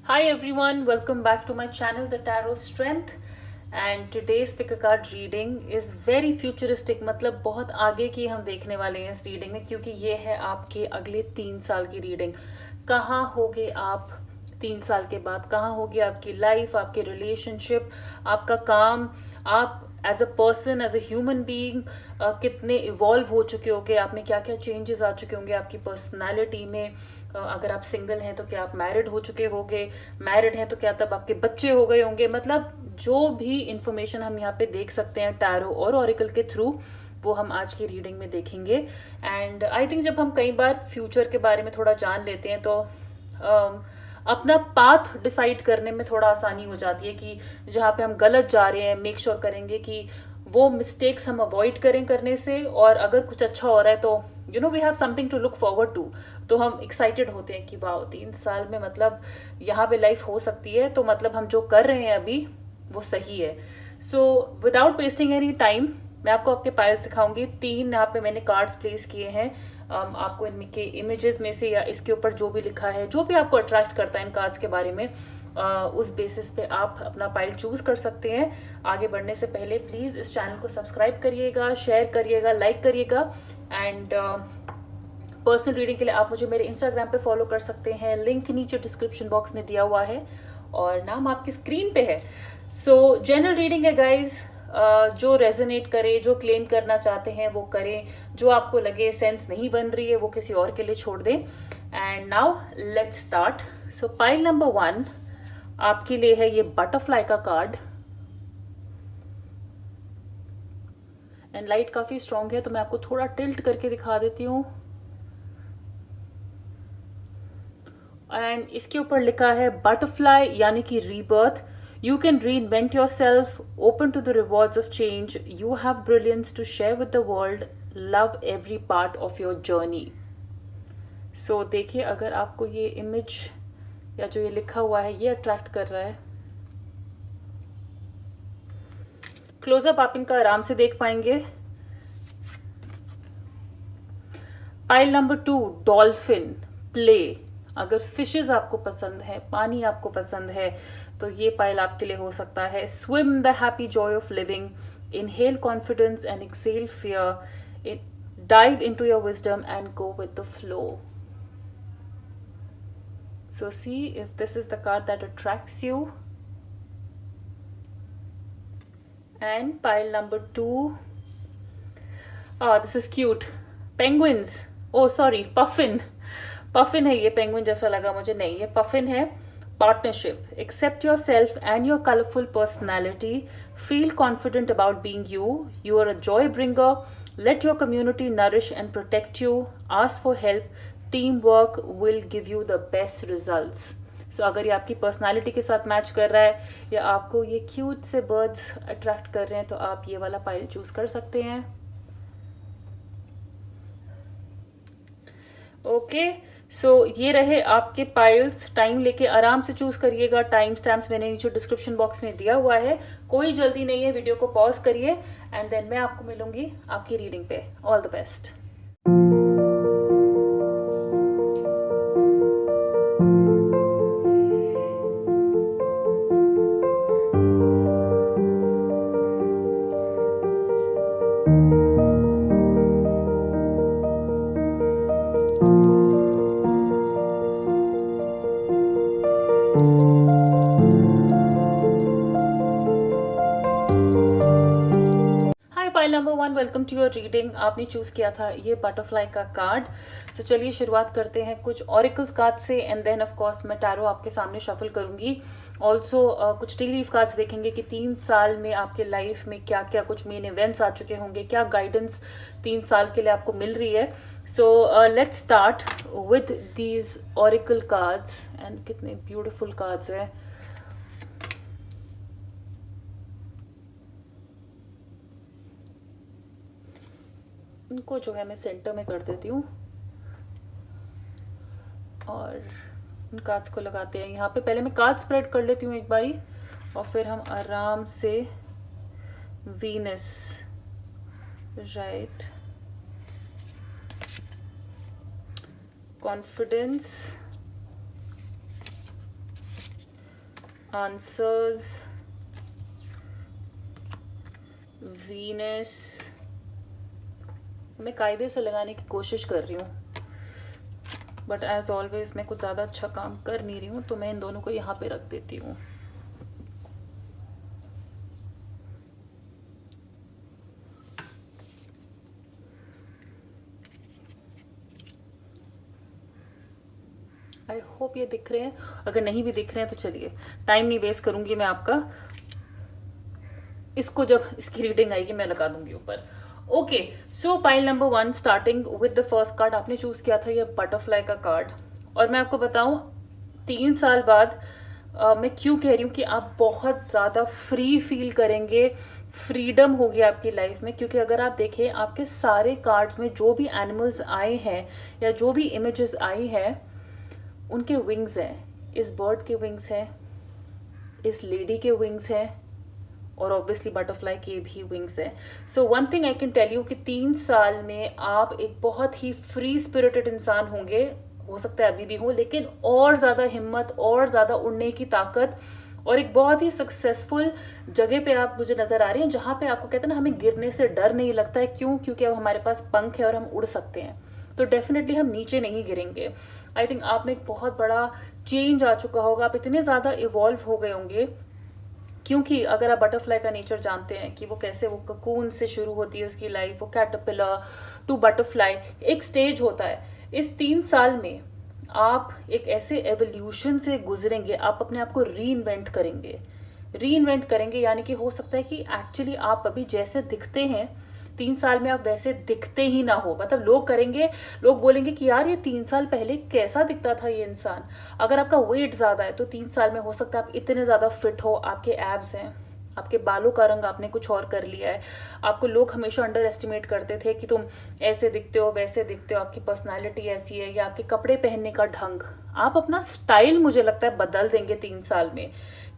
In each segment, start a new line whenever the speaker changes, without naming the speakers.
Hi everyone, welcome back to my channel The Tarot Strength. And today's pick a card reading is very futuristic, मतलब बहुत आगे की हम देखने वाले हैं इस रीडिंग में, क्योंकि ये है आपके अगले 3 साल की रीडिंग। कहाँ होगे आप 3 साल के बाद, कहाँ होगी आपकी लाइफ, आपके रिलेशनशिप, आपका काम, आप as a person, as a human being कितने इवॉल्व हो चुके होंगे, आप में क्या क्या चेंजेस आ चुके होंगे आपकी पर्सनालिटी में। अगर आप सिंगल हैं तो क्या आप मैरिड हो चुके होंगे, मैरिड हैं तो क्या तब आपके बच्चे हो गए होंगे। मतलब जो भी इंफॉर्मेशन हम यहाँ पे देख सकते हैं टैरो और ऑरिकल के थ्रू, वो हम आज की रीडिंग में देखेंगे। एंड आई थिंक जब हम कई बार फ्यूचर के बारे में थोड़ा जान लेते हैं तो अपना पाथ डिसाइड करने में थोड़ा आसानी हो जाती है कि जहाँ पे हम गलत जा रहे हैं मेक श्योर करेंगे कि वो मिस्टेक्स हम अवॉइड करें करने से, और अगर कुछ अच्छा हो रहा है तो we have something to look forward to. तो हम एक्साइटेड होते हैं कि वाह 3 साल में मतलब यहाँ पे लाइफ हो सकती है, तो मतलब हम जो कर रहे हैं अभी वो सही है। So without wasting any time मैं आपको आपके पायल्स दिखाऊंगी। 3 यहाँ पे मैंने कार्ड्स प्लेस किए हैं। आपको इनके इमेजेस में से या इसके ऊपर जो भी लिखा है, जो भी आपको अट्रैक्ट करता है इन कार्ड्स के बारे में, उस बेसिस पे आप अपना पाइल चूज कर सकते हैं। आगे बढ़ने से पहले प्लीज इस चैनल को सब्सक्राइब करिएगा, शेयर करिएगा, लाइक करिएगा। एंड पर्सनल रीडिंग के लिए आप मुझे मेरे इंस्टाग्राम पे फॉलो कर सकते हैं, लिंक नीचे डिस्क्रिप्शन बॉक्स में दिया हुआ है और नाम आपकी स्क्रीन पे है। सो जनरल रीडिंग है गाइज, जो रेजोनेट करे, जो क्लेम करना चाहते हैं वो करें, जो आपको लगे सेंस नहीं बन रही है वो किसी और के लिए छोड़ दें। And now let's start. So pile number 1 आपके लिए है ये बटरफ्लाई का कार्ड। एंड लाइट काफी स्ट्रांग है तो मैं आपको थोड़ा टिल्ट करके दिखा देती हूँ। एंड इसके ऊपर लिखा है बटरफ्लाई यानी कि rebirth. You can reinvent yourself, open to the rewards of change, you have brilliance to share with the world, love every part of your journey. So देखिए, अगर आपको ये इमेज या जो ये लिखा हुआ है ये अट्रैक्ट कर रहा है, क्लोजअप आप इनका आराम से देख पाएंगे। Pile number 2 dolphin, play. अगर फिशेस आपको पसंद है, पानी आपको पसंद है, तो ये पाइल आपके लिए हो सकता है। Swim the happy joy of living, inhale confidence and exhale fear, dive into your wisdom and go with the flow. So see if this is the card that attracts you. And pile number 2. Oh, this is cute. Penguins. Oh, sorry, puffin. Puffin है ये, penguin जैसा लगा मुझे, नहीं ये puffin है। Partnership. Accept yourself and your colorful personality. Feel confident about being you. You are a joy bringer. Let your community nourish and protect you. Ask for help. Teamwork will give you the best results. सो अगर ये आपकी personality के साथ match कर रहा है या आपको ये क्यूट से बर्ड्स अट्रैक्ट कर रहे हैं, तो आप ये वाला पाइल चूज कर सकते हैं। ओके, सो ये रहे आपके पाइल्स। टाइम लेके आराम से चूज करिएगा। टाइम स्टैम्प्स मैंने नीचे डिस्क्रिप्शन बॉक्स में दिया हुआ है, कोई जल्दी नहीं है। वीडियो को पॉज करिए एंड देन मैं आपको मिलूंगी आपकी रीडिंग पे। All the best. Pile number 1, welcome to your reading. आपने चूज किया था ये बटरफ्लाई का कार्ड। सो चलिए शुरुआत करते हैं कुछ ऑरिकल्स कार्ड से, एंड देन ऑफ कोर्स मैं टैरो आपके सामने शफल करूंगी। ऑल्सो कुछ टी लीफ कार्ड्स देखेंगे कि 3 साल में आपके लाइफ में क्या क्या कुछ मेन इवेंट्स आ चुके होंगे, क्या गाइडेंस 3 साल के लिए आपको मिल रही है। सो let's start with these auricle cards. And कितने ब्यूटिफुल कार्ड्स हैं। इनको जो है मैं सेंटर में कर देती हूँ और इन कार्ड्स को लगाते हैं यहाँ पे। पहले मैं कार्ड स्प्रेड कर लेती हूँ एक बारी, और फिर हम आराम से Venus, right, confidence, answers, Venus. मैं कायदे से लगाने की कोशिश कर रही हूँ, बट एज ऑलवेज मैं कुछ ज़्यादा अच्छा काम कर नहीं रही हूँ, तो मैं इन दोनों को यहाँ पे रख देती हूँ। आई होप ये दिख रहे हैं। अगर नहीं भी दिख रहे हैं तो चलिए, टाइम नहीं वेस्ट करूंगी मैं आपका। इसको जब इसकी रीडिंग आएगी मैं लगा दूंगी ऊपर। Okay, so pile number 1 starting with the first card आपने चूज किया था ये बटरफ्लाई का कार्ड। और मैं आपको बताऊं 3 साल बाद मैं क्यों कह रही हूँ कि आप बहुत ज़्यादा फ्री फील करेंगे, फ्रीडम होगी आपकी लाइफ में। क्योंकि अगर आप देखें आपके सारे कार्ड्स में जो भी एनिमल्स आए हैं या जो भी इमेजेस आई हैं उनके विंग्स हैं। इस बर्ड के विंग्स हैं, इस लेडी के विंग्स हैं, और ऑब्वियसली बटरफ्लाई के भी विंग्स हैं। So one thing I can tell you कि 3 साल में आप एक बहुत ही फ्री स्पिरिटेड इंसान होंगे। हो सकता है अभी भी हो, लेकिन और ज़्यादा हिम्मत, और ज़्यादा उड़ने की ताकत, और एक बहुत ही सक्सेसफुल जगह पे आप मुझे नज़र आ रही हैं जहाँ पे आपको कहते हैं ना हमें गिरने से डर नहीं लगता है। क्यों? क्योंकि अब हमारे पास पंख है और हम उड़ सकते हैं, तो डेफिनेटली हम नीचे नहीं गिरेंगे। आई थिंक आप में एक बहुत बड़ा चेंज आ चुका होगा, आप इतने ज़्यादा इवॉल्व हो गए होंगे। क्योंकि अगर आप बटरफ्लाई का नेचर जानते हैं कि वो कैसे, वो ककून से शुरू होती है उसकी लाइफ, वो कैटरपिलर टू बटरफ्लाई, एक स्टेज होता है। इस 3 साल में आप एक ऐसे एवोल्यूशन से गुजरेंगे, आप अपने आप को री इन्वेंट करेंगे। यानी कि हो सकता है कि एक्चुअली आप अभी जैसे दिखते हैं 3 साल में आप वैसे दिखते ही ना हो। मतलब लोग बोलेंगे कि यार ये 3 साल पहले कैसा दिखता था ये इंसान। अगर आपका वेट ज्यादा है तो 3 साल में हो सकता है आप इतने ज्यादा फिट हो, आपके एब्स हैं, आपके बालों का रंग आपने कुछ और कर लिया है। आपको लोग हमेशा अंडर एस्टिमेट करते थे कि तुम ऐसे दिखते हो, वैसे दिखते हो, आपकी पर्सनालिटी ऐसी है, या आपके कपड़े पहनने का ढंग। आप अपना स्टाइल मुझे लगता है बदल देंगे 3 साल में,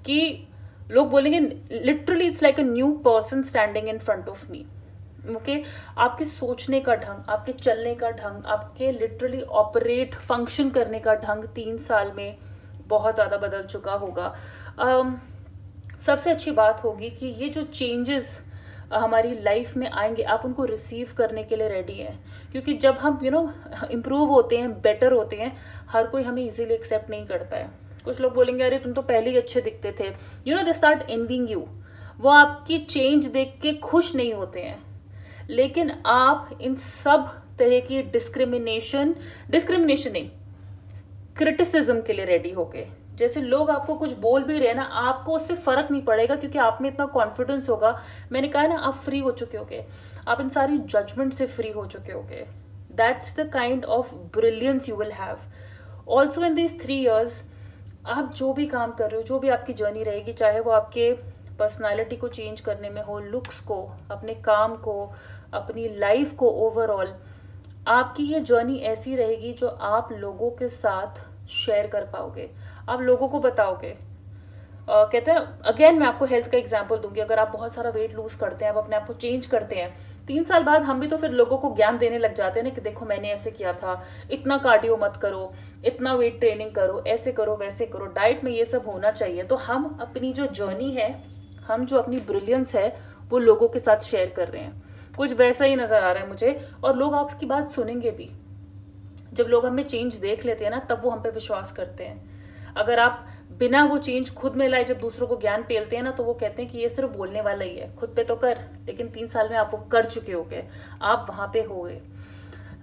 कि लोग बोलेंगे literally it's like a new person standing in front of me. Okay, आपके सोचने का ढंग, आपके चलने का ढंग, आपके लिटरली ऑपरेट फंक्शन करने का ढंग 3 साल में बहुत ज़्यादा बदल चुका होगा। सबसे अच्छी बात होगी कि ये जो चेंजेस हमारी लाइफ में आएंगे आप उनको रिसीव करने के लिए रेडी हैं। क्योंकि जब हम इम्प्रूव होते हैं, बेटर होते हैं, हर कोई हमें इजीली एक्सेप्ट नहीं करता है। कुछ लोग बोलेंगे अरे तुम तो पहले ही अच्छे दिखते थे, दे स्टार्ट एनविंग यू। वो आपकी चेंज देख के खुश नहीं होते हैं। लेकिन आप इन सब तरह की डिस्क्रिमिनेशन नहीं, क्रिटिसिज्म के लिए रेडी हो गए। जैसे लोग आपको कुछ बोल भी रहे ना, आपको उससे फर्क नहीं पड़ेगा क्योंकि आप में इतना कॉन्फिडेंस होगा। मैंने कहा ना, आप फ्री हो चुके होगे, आप इन सारी जजमेंट से फ्री हो चुके होगे। That's the kind of brilliance you will have also in these 3 years। आप जो भी काम कर रहे हो, जो भी आपकी जर्नी रहेगी, चाहे वो आपके पर्सनालिटी को चेंज करने में हो, लुक्स को, अपने काम को, अपनी लाइफ को, ओवरऑल आपकी ये जर्नी ऐसी रहेगी जो आप लोगों के साथ शेयर कर पाओगे, आप लोगों को बताओगे। कहते हैं अगेन, मैं आपको हेल्थ का एग्जांपल दूंगी। अगर आप बहुत सारा वेट लूज करते हैं, आप अपने आप को चेंज करते हैं, 3 साल बाद हम भी तो फिर लोगों को ज्ञान देने लग जाते हैं ना कि देखो मैंने ऐसे किया था, इतना कार्डियो मत करो, इतना वेट ट्रेनिंग करो, ऐसे करो, वैसे करो, डाइट में ये सब होना चाहिए। तो हम अपनी जो जर्नी है, हम जो अपनी ब्रिलियंस है वो लोगों के साथ शेयर कर रहे हैं। कुछ वैसा ही नजर आ रहा है मुझे, और लोग आपकी बात सुनेंगे भी। जब लोग हमें चेंज देख लेते हैं ना, तब वो हम पे विश्वास करते हैं। अगर आप बिना वो चेंज खुद में लाए जब दूसरों को ज्ञान पेलते हैं ना, तो वो कहते हैं कि ये सिर्फ बोलने वाला ही है, खुद पे तो कर। लेकिन 3 साल में आप वो कर चुके होगे, आप वहां पे हो गए।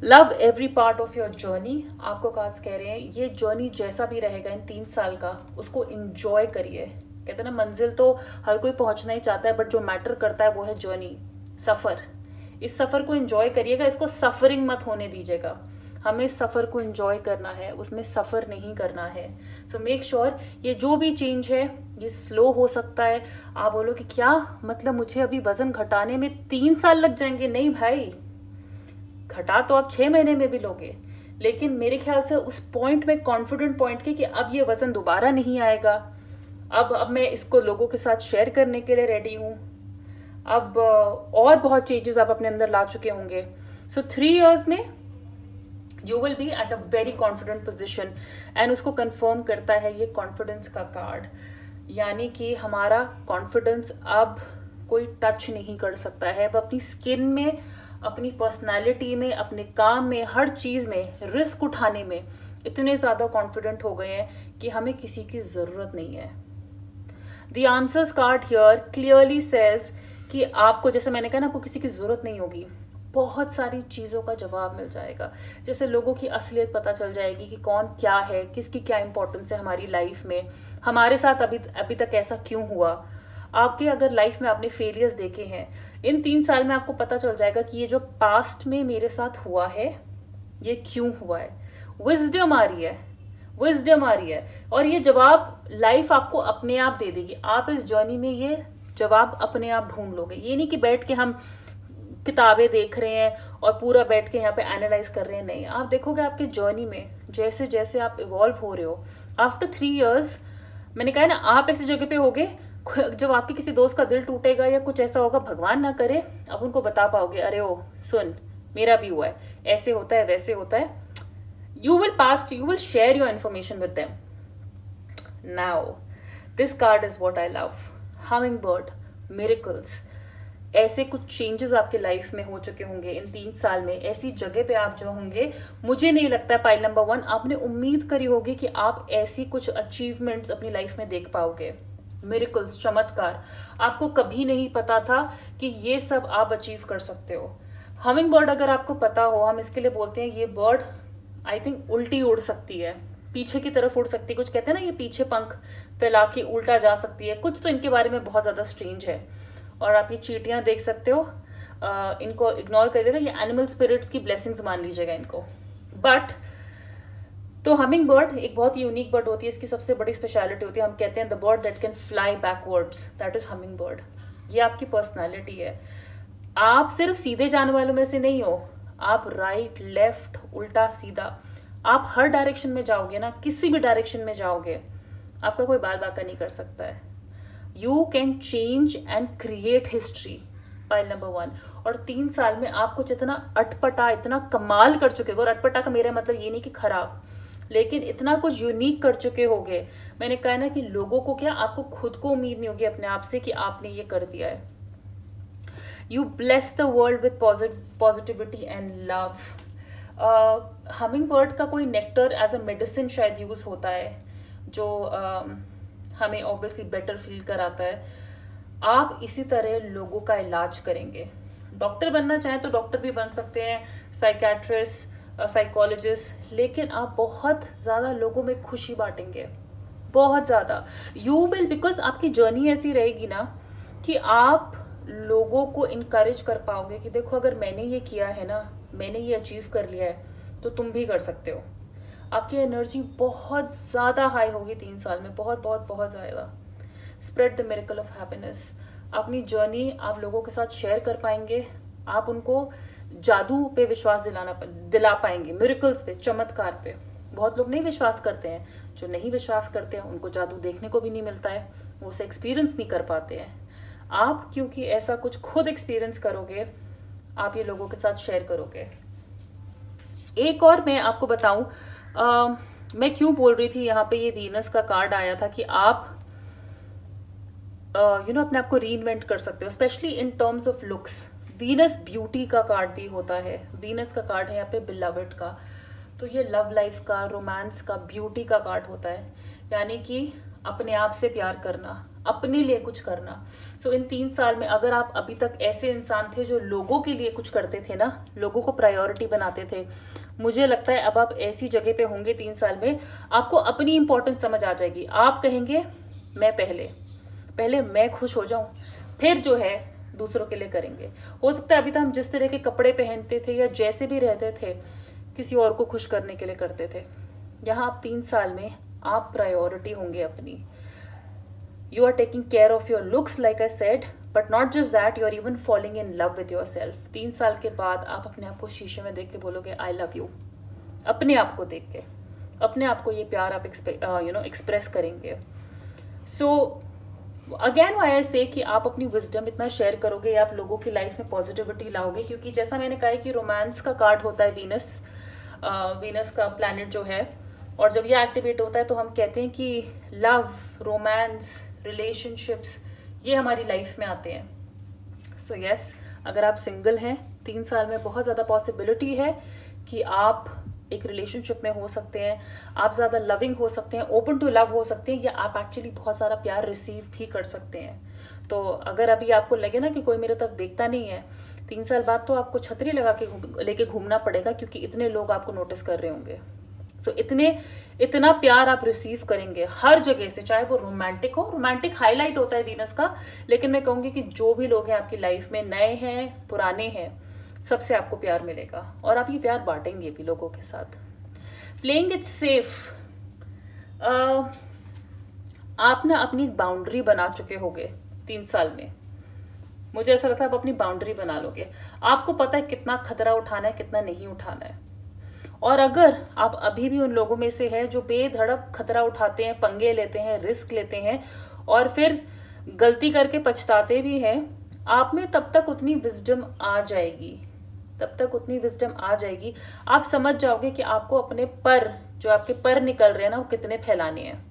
Love every part of your journey. आपको कार्ड्स कह रहे हैं ये जर्नी जैसा भी रहेगा इन 3 साल का, उसको इंजॉय करिए। कहते हैं ना, मंजिल तो हर कोई पहुंचना ही चाहता है, बट जो मैटर करता है वो है जर्नी, सफर। इस सफर को एंजॉय करिएगा, इसको सफरिंग मत होने दीजिएगा। हमें सफर को एंजॉय करना है, उसमें सफर नहीं करना है। सो मेक श्योर ये जो भी चेंज है ये स्लो हो सकता है। आप बोलो कि क्या मतलब मुझे अभी वजन घटाने में 3 साल लग जाएंगे? नहीं भाई, घटा तो आप 6 महीने में भी लोगे, लेकिन मेरे ख्याल से उस पॉइंट में, कॉन्फिडेंट पॉइंट के कि अब ये वजन दोबारा नहीं आएगा, अब मैं इसको लोगों के साथ शेयर करने के लिए रेडी हूं। अब और बहुत चेंजेस आप अपने अंदर ला चुके होंगे। सो 3 years में you will B at a very confident position, and उसको कंफर्म करता है ये कॉन्फिडेंस का कार्ड। यानी कि हमारा कॉन्फिडेंस अब कोई टच नहीं कर सकता है। अब अपनी स्किन में, अपनी पर्सनालिटी में, अपने काम में, हर चीज़ में रिस्क उठाने में इतने ज़्यादा कॉन्फिडेंट हो गए हैं कि हमें किसी की ज़रूरत नहीं है। The answers card here clearly says कि आपको, जैसे मैंने कहा ना, आपको किसी की ज़रूरत नहीं होगी। बहुत सारी चीज़ों का जवाब मिल जाएगा। जैसे लोगों की असलियत पता चल जाएगी कि कौन क्या है, किसकी क्या इंपॉर्टेंस है हमारी लाइफ में, हमारे साथ अभी अभी तक ऐसा क्यों हुआ। आपके अगर लाइफ में आपने फेलियर्स देखे हैं, इन 3 साल में आपको पता चल जाएगा कि ये जो पास्ट में मेरे साथ हुआ है ये क्यों हुआ है। विजडम आ रही है, विजडम आ रही है, और ये जवाब लाइफ आपको अपने आप दे देगी। आप इस जर्नी में ये जवाब अपने आप ढूंढ लोगे। ये नहीं कि बैठ के हम किताबें देख रहे हैं और पूरा बैठ के यहाँ पे एनालाइज कर रहे हैं, नहीं। आप देखोगे आपके जर्नी में जैसे जैसे आप इवॉल्व हो रहे हो, आफ्टर 3 years, मैंने कहा है ना, आप ऐसी जगह पे होगे जब आपके किसी दोस्त का दिल टूटेगा या कुछ ऐसा होगा, भगवान ना करे, आप उनको बता पाओगे, अरे ओ सुन, मेरा भी हुआ है, ऐसे होता है, वैसे होता है। You will share your information with them. Now this card is what I love, humming bird, miracles. ऐसे कुछ चेंजेस आपके लाइफ में हो चुके होंगे इन 3 साल में। ऐसी जगह पे आप जो होंगे, मुझे नहीं लगता है, पाइल नंबर 1, आपने उम्मीद करी होगी कि आप ऐसी कुछ अचीवमेंट्स अपनी लाइफ में देख पाओगे। मिरेकल्स, चमत्कार। आपको कभी नहीं पता था कि ये सब आप अचीव कर सकते हो। हमिंग बर्ड अगर आपको पता हो, हम इसके लिए बोलते हैं ये बर्ड आई थिंक उल्टी उड़ सकती है, पीछे की तरफ उड़ सकती है। कुछ कहते हैं ना, ये पीछे पंख फैला के उल्टा जा सकती है। कुछ तो इनके बारे में बहुत ज़्यादा स्ट्रेंज है। और आप ये चींटियां देख सकते हो, इनको इग्नोर करिएगा, ये एनिमल स्पिरिट्स की ब्लेसिंग्स मान लीजिएगा इनको। बट तो हमिंग बर्ड एक बहुत ही यूनिक बर्ड होती है। इसकी सबसे बड़ी स्पेशलिटी होती है, हम कहते हैं the bird that can fly backwards, that is humming bird. ये आपकी पर्सनालिटी है। आप सिर्फ सीधे जाने वालों में से नहीं हो, आप राइट, लेफ्ट, उल्टा, सीधा, आप हर डायरेक्शन में जाओगे ना, किसी भी डायरेक्शन में जाओगे, आपका कोई बाल बाका नहीं कर सकता है। You can change and create history, pile number 1। और 3 साल में आप कुछ इतना अटपटा, इतना कमाल कर चुके हो, और अटपटा का मेरा मतलब ये नहीं कि खराब, लेकिन इतना कुछ यूनिक कर चुके होगे। मैंने कहा ना कि लोगों को क्या, आपको खुद को उम्मीद नहीं होगी अपने आप से कि आपने ये कर दिया है। You bless the world with positivity and love. Humming bird का कोई नेक्टर एज अ मेडिसिन शायद यूज होता है, जो हमें ऑब्वियसली बेटर फील कराता है। आप इसी तरह लोगों का इलाज करेंगे। डॉक्टर बनना चाहें तो डॉक्टर भी बन सकते हैं, साइकेट्रिस्ट, साइकोलॉजिस्ट, लेकिन आप बहुत ज़्यादा लोगों में खुशी बांटेंगे, बहुत ज़्यादा। यू विल, बिकॉज आपकी जर्नी ऐसी रहेगी ना कि आप लोगों को इनकरेज कर पाओगे कि देखो, अगर मैंने ये किया है ना, मैंने ये अचीव कर लिया है, तो तुम भी कर सकते हो। आपकी एनर्जी बहुत ज़्यादा हाई होगी 3 साल में, बहुत बहुत बहुत ज़्यादा। Spread the miracle of happiness. अपनी जर्नी आप लोगों के साथ शेयर कर पाएंगे। आप उनको जादू पे विश्वास दिला पाएंगे, मिरेकल्स पे, चमत्कार पे। बहुत लोग नहीं विश्वास करते हैं, जो नहीं विश्वास करते हैं उनको जादू देखने को भी नहीं मिलता है, वो उसे एक्सपीरियंस नहीं कर पाते हैं। आप क्योंकि ऐसा कुछ खुद एक्सपीरियंस करोगे, आप ये लोगों के साथ शेयर करोगे। एक और मैं आपको बताऊं, मैं क्यों बोल रही थी, यहाँ पे ये वीनस का कार्ड आया था कि आप अपने आप को रीइन्वेंट कर सकते हो, specially in terms of looks. Venus beauty का कार्ड भी होता है। वीनस का कार्ड है यहाँ पे बिलवड का, तो ये लव लाइफ का, रोमांस का, ब्यूटी का कार्ड होता है। यानी कि अपने आप से प्यार करना, अपने लिए कुछ करना। सो इन 3 साल में अगर आप अभी तक ऐसे इंसान थे जो लोगों के लिए कुछ करते थे ना, लोगों को प्रायोरिटी बनाते थे, मुझे लगता है अब आप ऐसी जगह पे होंगे 3 साल में, आपको अपनी इंपॉर्टेंस समझ आ जाएगी। आप कहेंगे मैं पहले मैं खुश हो जाऊं, फिर जो है दूसरों के लिए करेंगे। हो सकता है अभी तक हम जिस तरह के कपड़े पहनते थे या जैसे भी रहते थे, किसी और को खुश करने के लिए करते थे। यहाँ आप 3 साल में आप प्रायोरिटी होंगे अपनी। You are taking care of your looks, like I said, but not just that, you are even falling in love with yourself. 3 साल के बाद आप अपने आप को शीशे में देख के बोलोगे I love you। अपने आप को देख के, अपने आप को ये प्यार आप एक्सप्रेस करेंगे। सो अगेन व्हाई आई से कि आप अपनी विजडम इतना शेयर करोगे, आप लोगों की लाइफ में पॉजिटिविटी लाओगे, क्योंकि जैसा मैंने कहा है कि रोमांस का कार्ड होता है वीनस का प्लैनेट जो है, और जब ये एक्टिवेट होता है तो हम कहते हैं कि लव, रोमांस, रिलेशनशिप्स, ये हमारी लाइफ में आते हैं. सो यस, अगर आप सिंगल हैं 3 साल में बहुत ज़्यादा पॉसिबिलिटी है कि आप एक रिलेशनशिप में हो सकते हैं, आप ज़्यादा लविंग हो सकते हैं, ओपन टू लव हो सकते हैं, या आप एक्चुअली बहुत सारा प्यार रिसीव भी कर सकते हैं. तो अगर अभी आपको लगे ना कि कोई मेरे तरफ देखता नहीं है, 3 साल बाद तो आपको छतरी लगा के लेके घूमना पड़ेगा, क्योंकि इतने लोग आपको नोटिस कर रहे होंगे. सो इतना प्यार आप रिसीव करेंगे हर जगह से, चाहे वो रोमांटिक हो. रोमांटिक हाईलाइट होता है वीनस का, लेकिन मैं कहूँगी कि जो भी लोग हैं आपकी लाइफ में, नए हैं पुराने हैं, सबसे आपको प्यार मिलेगा, और आप ये प्यार बांटेंगे भी लोगों के साथ. प्लेइंग इट सेफ, आप ना अपनी बाउंड्री बना चुके होगे 3 साल में. मुझे ऐसा लगता है आप अपनी बाउंड्री बना लोगे. आपको पता है कितना खतरा उठाना है, कितना नहीं उठाना है. और अगर आप अभी भी उन लोगों में से हैं जो बेधड़क खतरा उठाते हैं, पंगे लेते हैं, रिस्क लेते हैं, और फिर गलती करके पछताते भी हैं, आप में तब तक उतनी विजडम आ जाएगी, आप समझ जाओगे कि आपको अपने पर, जो आपके पर निकल रहे हैं ना, वो कितने फैलाने हैं,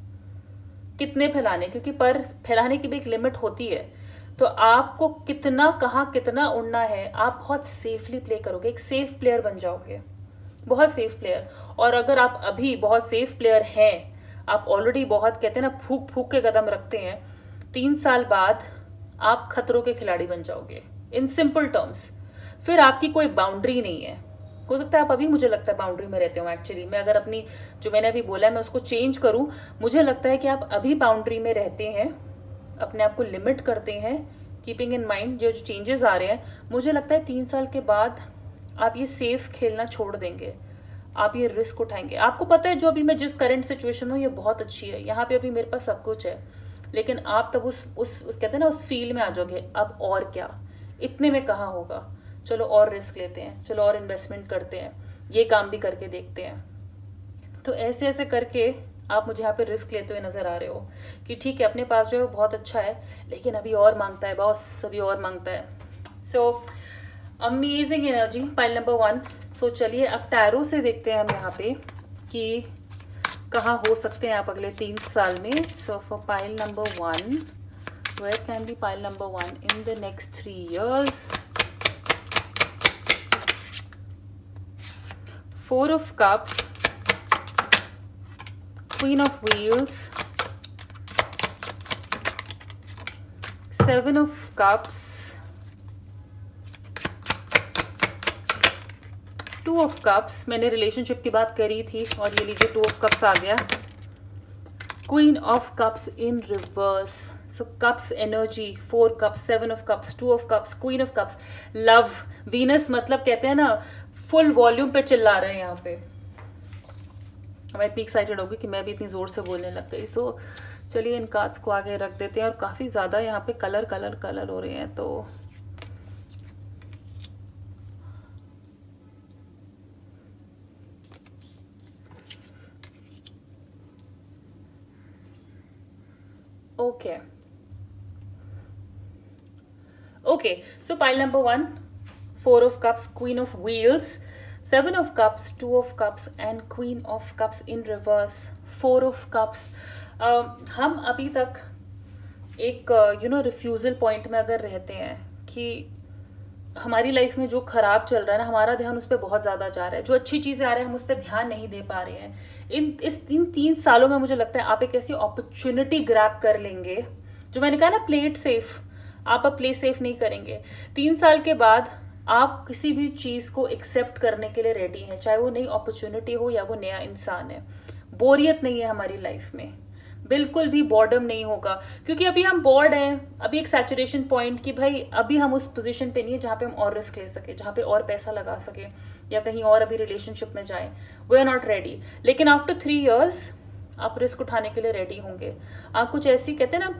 क्योंकि पर फैलाने की भी एक लिमिट होती है. तो आपको कितना, कहाँ कितना उड़ना है, आप बहुत सेफली प्ले करोगे, एक सेफ प्लेयर बन जाओगे, बहुत सेफ प्लेयर. और अगर आप अभी बहुत सेफ प्लेयर हैं, आप ऑलरेडी बहुत, कहते हैं ना, फूक फूक के कदम रखते हैं, 3 साल बाद आप खतरों के खिलाड़ी बन जाओगे, इन सिंपल टर्म्स. फिर आपकी कोई बाउंड्री नहीं है. हो सकता है आप अभी, मुझे लगता है, बाउंड्री में रहते हो. एक्चुअली मैं अगर अपनी, जो मैंने अभी बोला है, मैं उसको चेंज करूं, मुझे लगता है कि आप अभी बाउंड्री में रहते हैं, अपने आप को लिमिट करते हैं, कीपिंग इन माइंड जो चेंजेस आ रहे हैं. मुझे लगता है 3 साल के बाद आप ये सेफ खेलना छोड़ देंगे, आप ये रिस्क उठाएंगे. आपको पता है जो अभी मैं जिस करंट सिचुएशन हूँ, ये बहुत अच्छी है, यहाँ पे अभी मेरे पास सब कुछ है, लेकिन आप तब उस कहते हैं ना, उस फील में आ जाओगे, अब और क्या, इतने में कहाँ होगा, चलो और रिस्क लेते हैं, चलो और इन्वेस्टमेंट करते हैं, ये काम भी करके देखते हैं. तो ऐसे ऐसे करके आप मुझे यहाँ पे रिस्क लेते हुए नजर आ रहे हो कि ठीक है, अपने पास जो है वो बहुत अच्छा है, लेकिन अभी और मांगता है बॉस, अभी और मांगता है. So amazing energy, pile number 1. सो चलिए अब टैरो से देखते हैं हम यहाँ पे कि कहाँ हो सकते हैं आप अगले 3 साल में. सो for pile number 1, where can be pile number 1 in the next 3 years? 4 of Cups, Queen of Wheels, 7 of Cups, 2 of Cups. मैंने रिलेशनशिप की बात करी थी, और ये लीजिए 2 of Cups आ गया. Queen of Cups in reverse. So Cups energy, 4 Cups, 7 of Cups, 2 of Cups, Queen of Cups. Love, Venus, मतलब कहते हैं ना, फुल वॉल्यूम पे चिल्ला रहे हैं यहाँ पे. मैं इतनी एक्साइटेड होगी कि मैं भी इतनी जोर से बोलने लग गई. सो चलिए इन कार्ड्स को आगे रख देते हैं. और काफ़ी ज़्यादा यहाँ पे कलर हो रहे हैं, तो okay. So pile number 1, 4 of Cups, Queen of Wheels, 7 of Cups, 2 of Cups and Queen of Cups in reverse, 4 of Cups. हम अभी तक एक रिफ्यूजल पॉइंट में अगर रहते हैं कि हमारी लाइफ में जो खराब चल रहा है ना, हमारा ध्यान उस पर बहुत ज़्यादा जा रहा है, जो अच्छी चीज़ें आ रही हैं हम उस पर ध्यान नहीं दे पा रहे हैं. इन 3 सालों में मुझे लगता है आप एक ऐसी अपॉर्चुनिटी ग्रैब कर लेंगे, जो मैंने कहा ना, प्ले इट सेफ. आप अब प्ले सेफ नहीं करेंगे. 3 साल के बाद आप किसी भी चीज़ को एक्सेप्ट करने के लिए रेडी हैं, चाहे वो नई अपॉर्चुनिटी हो या वो नया इंसान है. बोरियत नहीं है हमारी लाइफ में, बिल्कुल भी बॉर्डम नहीं होगा, क्योंकि अभी हम बोर्ड हैं. अभी एक सैचुरेशन पॉइंट कि भाई अभी हम उस पोजीशन पे नहीं है जहाँ पे हम और रिस्क ले सके, जहाँ पे और पैसा लगा सके, या कहीं और अभी रिलेशनशिप में जाएं. We are not ready. लेकिन आफ्टर 3 इयर्स आप रिस्क उठाने के लिए रेडी होंगे. आप कुछ ऐसी, कहते हैं ना,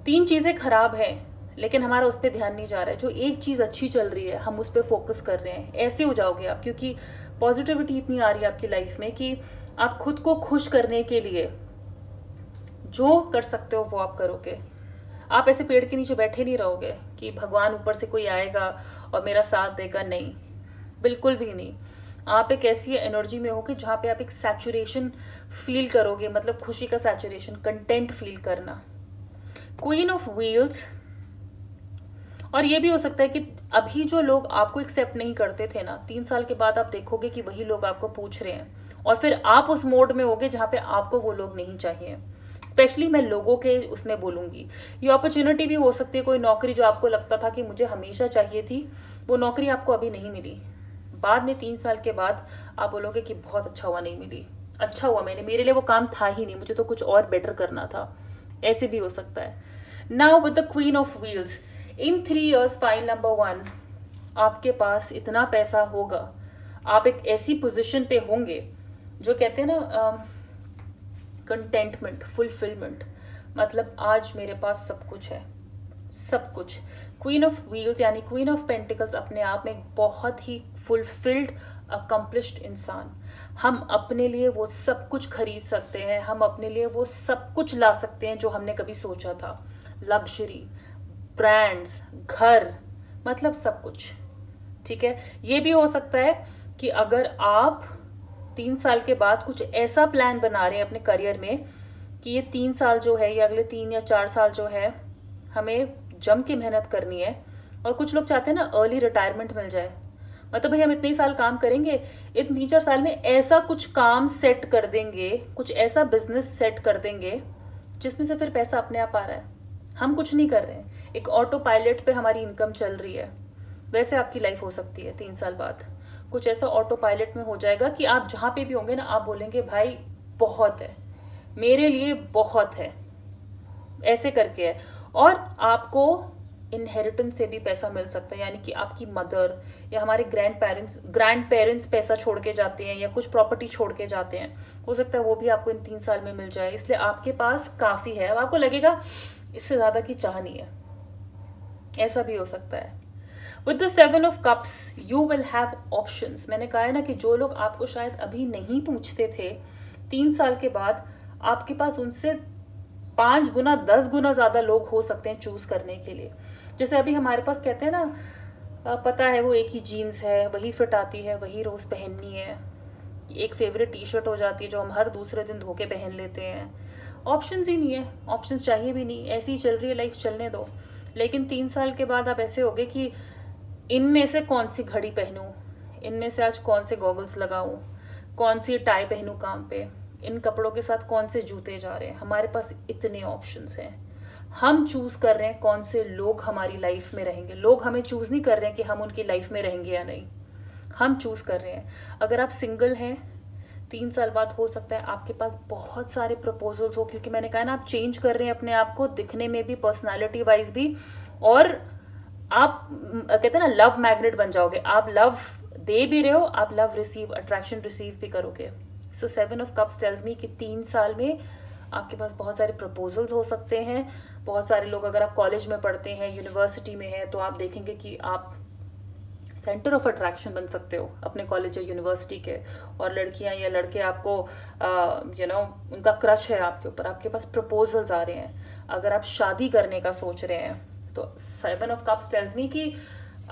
3 चीज़ें खराब हैं लेकिन हमारा उस पर ध्यान नहीं जा रहा है, जो एक चीज़ अच्छी चल रही है हम उस पर फोकस कर रहे हैं. ऐसे हो जाओगे आप, क्योंकि पॉजिटिविटी इतनी आ रही है आपकी लाइफ में कि आप खुद को खुश करने के लिए जो कर सकते हो वो आप करोगे. आप ऐसे पेड़ के नीचे बैठे नहीं रहोगे कि भगवान ऊपर से कोई आएगा और मेरा साथ देगा. नहीं, बिल्कुल भी नहीं. आप एक ऐसी एनर्जी में होगे जहाँ पे आप एक सैचुरेशन फील करोगे, मतलब खुशी का सैचुरेशन, कंटेंट फील करना. क्वीन ऑफ व्हील्स, और ये भी हो सकता है कि अभी जो लोग आपको एक्सेप्ट नहीं करते थे ना, 3 साल के बाद आप देखोगे कि वही लोग आपको पूछ रहे हैं, और फिर आप उस मोड में होगे जहाँ पे आपको वो लोग नहीं चाहिए। स्पेशली मैं लोगों के उसमें बोलूंगी। ये अपॉर्चुनिटी भी हो सकती है, कोई नौकरी जो आपको लगता था कि मुझे हमेशा चाहिए थी, वो नौकरी आपको अभी नहीं मिली, बाद में 3 साल के बाद आप बोलोगे कि बहुत अच्छा हुआ नहीं मिली, अच्छा हुआ मेरे लिए वो काम था ही नहीं, मुझे तो कुछ और बेटर करना था। ऐसे भी हो सकता है। Now with the queen of wheels, in 3 years, file number 1, आपके पास इतना पैसा होगा, आप एक ऐसी पोजीशन पे होंगे जो कहते हैं ना कंटेंटमेंट, फुलफिलमेंट, मतलब आज मेरे पास सब कुछ है, सब कुछ। क्वीन ऑफ व्हील्स यानी क्वीन ऑफ पेंटिकल्स अपने आप में एक बहुत ही फुलफिल्ड, अकम्पलिश्ड इंसान। हम अपने लिए वो सब कुछ खरीद सकते हैं, हम अपने लिए वो सब कुछ ला सकते हैं जो हमने कभी सोचा था। लग्जरी, ब्रांड्स, घर, मतलब सब कुछ। ठीक है, ये भी हो सकता है कि अगर आप 3 साल के बाद कुछ ऐसा प्लान बना रहे हैं अपने करियर में कि ये 3 साल जो है, ये अगले 3 या 4 साल जो है, हमें जम के मेहनत करनी है। और कुछ लोग चाहते हैं ना अर्ली रिटायरमेंट मिल जाए, मतलब भाई हम इतने ही साल काम करेंगे, इन 3-4 साल में ऐसा कुछ काम सेट कर देंगे, कुछ ऐसा बिजनेस सेट कर देंगे जिसमें से फिर पैसा अपने आप आ रहा है, हम कुछ नहीं कर रहे हैं, एक ऑटो पायलट पे हमारी इनकम चल रही है। वैसे आपकी लाइफ हो सकती है 3 साल बाद, कुछ ऐसा ऑटो पायलट में हो जाएगा कि आप जहां पे भी होंगे ना, आप बोलेंगे भाई बहुत है, मेरे लिए बहुत है, ऐसे करके है। और आपको इनहेरिटेंस से भी पैसा मिल सकता है, यानी कि आपकी मदर या हमारे ग्रैंड पेरेंट्स पैसा छोड़ के जाते हैं या कुछ प्रॉपर्टी छोड़ के जाते हैं, हो सकता है वो भी आपको इन 3 साल में मिल जाए। इसलिए आपके पास काफी है, अब आपको लगेगा इससे ज्यादा की चाह नहीं है, ऐसा भी हो सकता है। With the 7 of Cups, you will have options. मैंने कहा है ना कि जो लोग आपको शायद अभी नहीं पूछते थे, 3 साल के बाद आपके पास उनसे 5 गुना 10 गुना ज्यादा लोग हो सकते हैं चूज करने के लिए। जैसे अभी हमारे पास कहते हैं ना, पता है वो एक ही जीन्स है, वही फिट आती है, वही रोज पहननी है, एक फेवरेट टी शर्ट हो जाती है जो हम हर दूसरे दिन धो के पहन लेते हैं। ऑप्शंस ही नहीं है, ऑप्शंस चाहिए भी नहीं, ऐसी ही चल रही है लाइफ, चलने दो। लेकिन 3 साल के बाद आप ऐसे होगे कि इनमें से कौन सी घड़ी पहनूं, इनमें से आज कौन से गॉगल्स लगाऊं, कौन सी टाई पहनूं काम पे, इन कपड़ों के साथ कौन से जूते जा रहे हैं। हमारे पास इतने ऑप्शंस हैं, हम चूज कर रहे हैं कौन से लोग हमारी लाइफ में रहेंगे। लोग हमें चूज नहीं कर रहे हैं कि हम उनकी लाइफ में रहेंगे या नहीं, हम चूज कर रहे हैं। अगर आप सिंगल हैं, 3 साल बाद हो सकता है आपके पास बहुत सारे प्रपोजल्स हो, क्योंकि मैंने कहा ना आप चेंज कर रहे हैं अपने आप को, दिखने में भी, पर्सनालिटी वाइज भी, और आप कहते हैं ना लव मैग्नेट बन जाओगे। आप लव दे भी रहे हो, आप लव रिसीव, अट्रैक्शन रिसीव भी करोगे। सो 7 of Cups टेल्स मी कि 3 साल में आपके पास बहुत सारे प्रपोजल्स हो सकते हैं। बहुत सारे लोग, अगर आप कॉलेज में पढ़ते हैं, यूनिवर्सिटी में हैं, तो आप देखेंगे कि आप सेंटर ऑफ अट्रैक्शन बन सकते हो अपने कॉलेज या यूनिवर्सिटी के, और लड़कियां या लड़के आपको उनका क्रश है आपके ऊपर, आपके पास प्रपोजल्स आ रहे हैं। अगर आप शादी करने का सोच रहे हैं, तो 7 of Cups टेल्स मी कि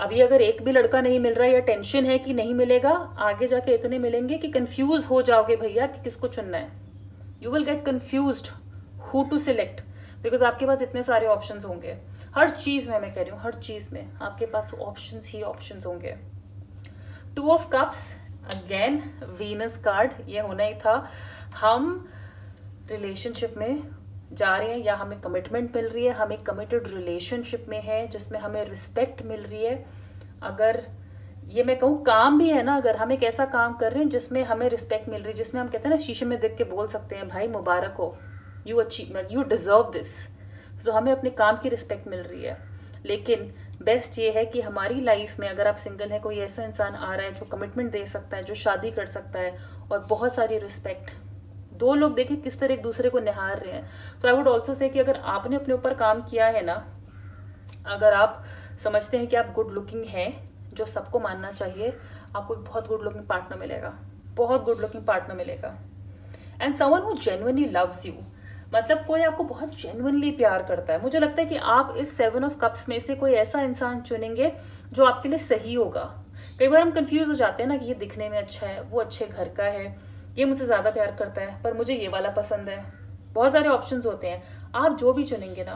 अभी अगर एक भी लड़का नहीं मिल रहा है या टेंशन है कि नहीं मिलेगा, आगे जाके इतने मिलेंगे कि कंफ्यूज हो जाओगे भैया कि किसको चुनना है। You will get confused who to select, because आपके पास इतने सारे ऑप्शंस होंगे। हर चीज में, मैं कह रही हूँ हर चीज में आपके पास ऑप्शंस ही ऑप्शंस होंगे। 2 of Cups, again Venus card, ये होना ही था। हम रिलेशनशिप में जा रहे हैं या हमें कमिटमेंट मिल रही है, हम एक कमिटेड रिलेशनशिप में है जिसमें हमें रिस्पेक्ट मिल रही है। अगर ये मैं कहूँ काम भी है ना, अगर हम एक ऐसा काम कर रहे हैं जिसमें हमें रिस्पेक्ट मिल रही है, जिसमें हम कहते हैं ना शीशे में देख के बोल सकते हैं भाई मुबारक हो, you achieve, you deserve this, तो हमें अपने काम की रिस्पेक्ट मिल रही है। लेकिन बेस्ट ये है कि हमारी लाइफ में अगर आप सिंगल हैं, कोई ऐसा इंसान आ रहा है जो कमिटमेंट दे सकता है, जो शादी कर सकता है, और बहुत सारी रिस्पेक्ट। दो लोग देखें किस तरह एक दूसरे को निहार रहे हैं। तो आई वुड ऑल्सो से कि अगर आपने अपने ऊपर काम किया है ना, अगर आप समझते हैं कि आप गुड लुकिंग हैं, जो सबको मानना चाहिए, आपको एक बहुत गुड लुकिंग पार्टनर मिलेगा, बहुत गुड लुकिंग पार्टनर मिलेगा। And someone who genuinely loves you, मतलब कोई आपको बहुत जेन्युइनली प्यार करता है। मुझे लगता है कि आप इस 7 of Cups में से कोई ऐसा इंसान चुनेंगे जो आपके लिए सही होगा। कई बार हम कंफ्यूज हो जाते हैं ना कि ये दिखने में अच्छा है, वो अच्छे घर का है, ये मुझसे ज्यादा प्यार करता है, पर मुझे ये वाला पसंद है। बहुत सारे ऑप्शंस होते हैं, आप जो भी चुनेंगे ना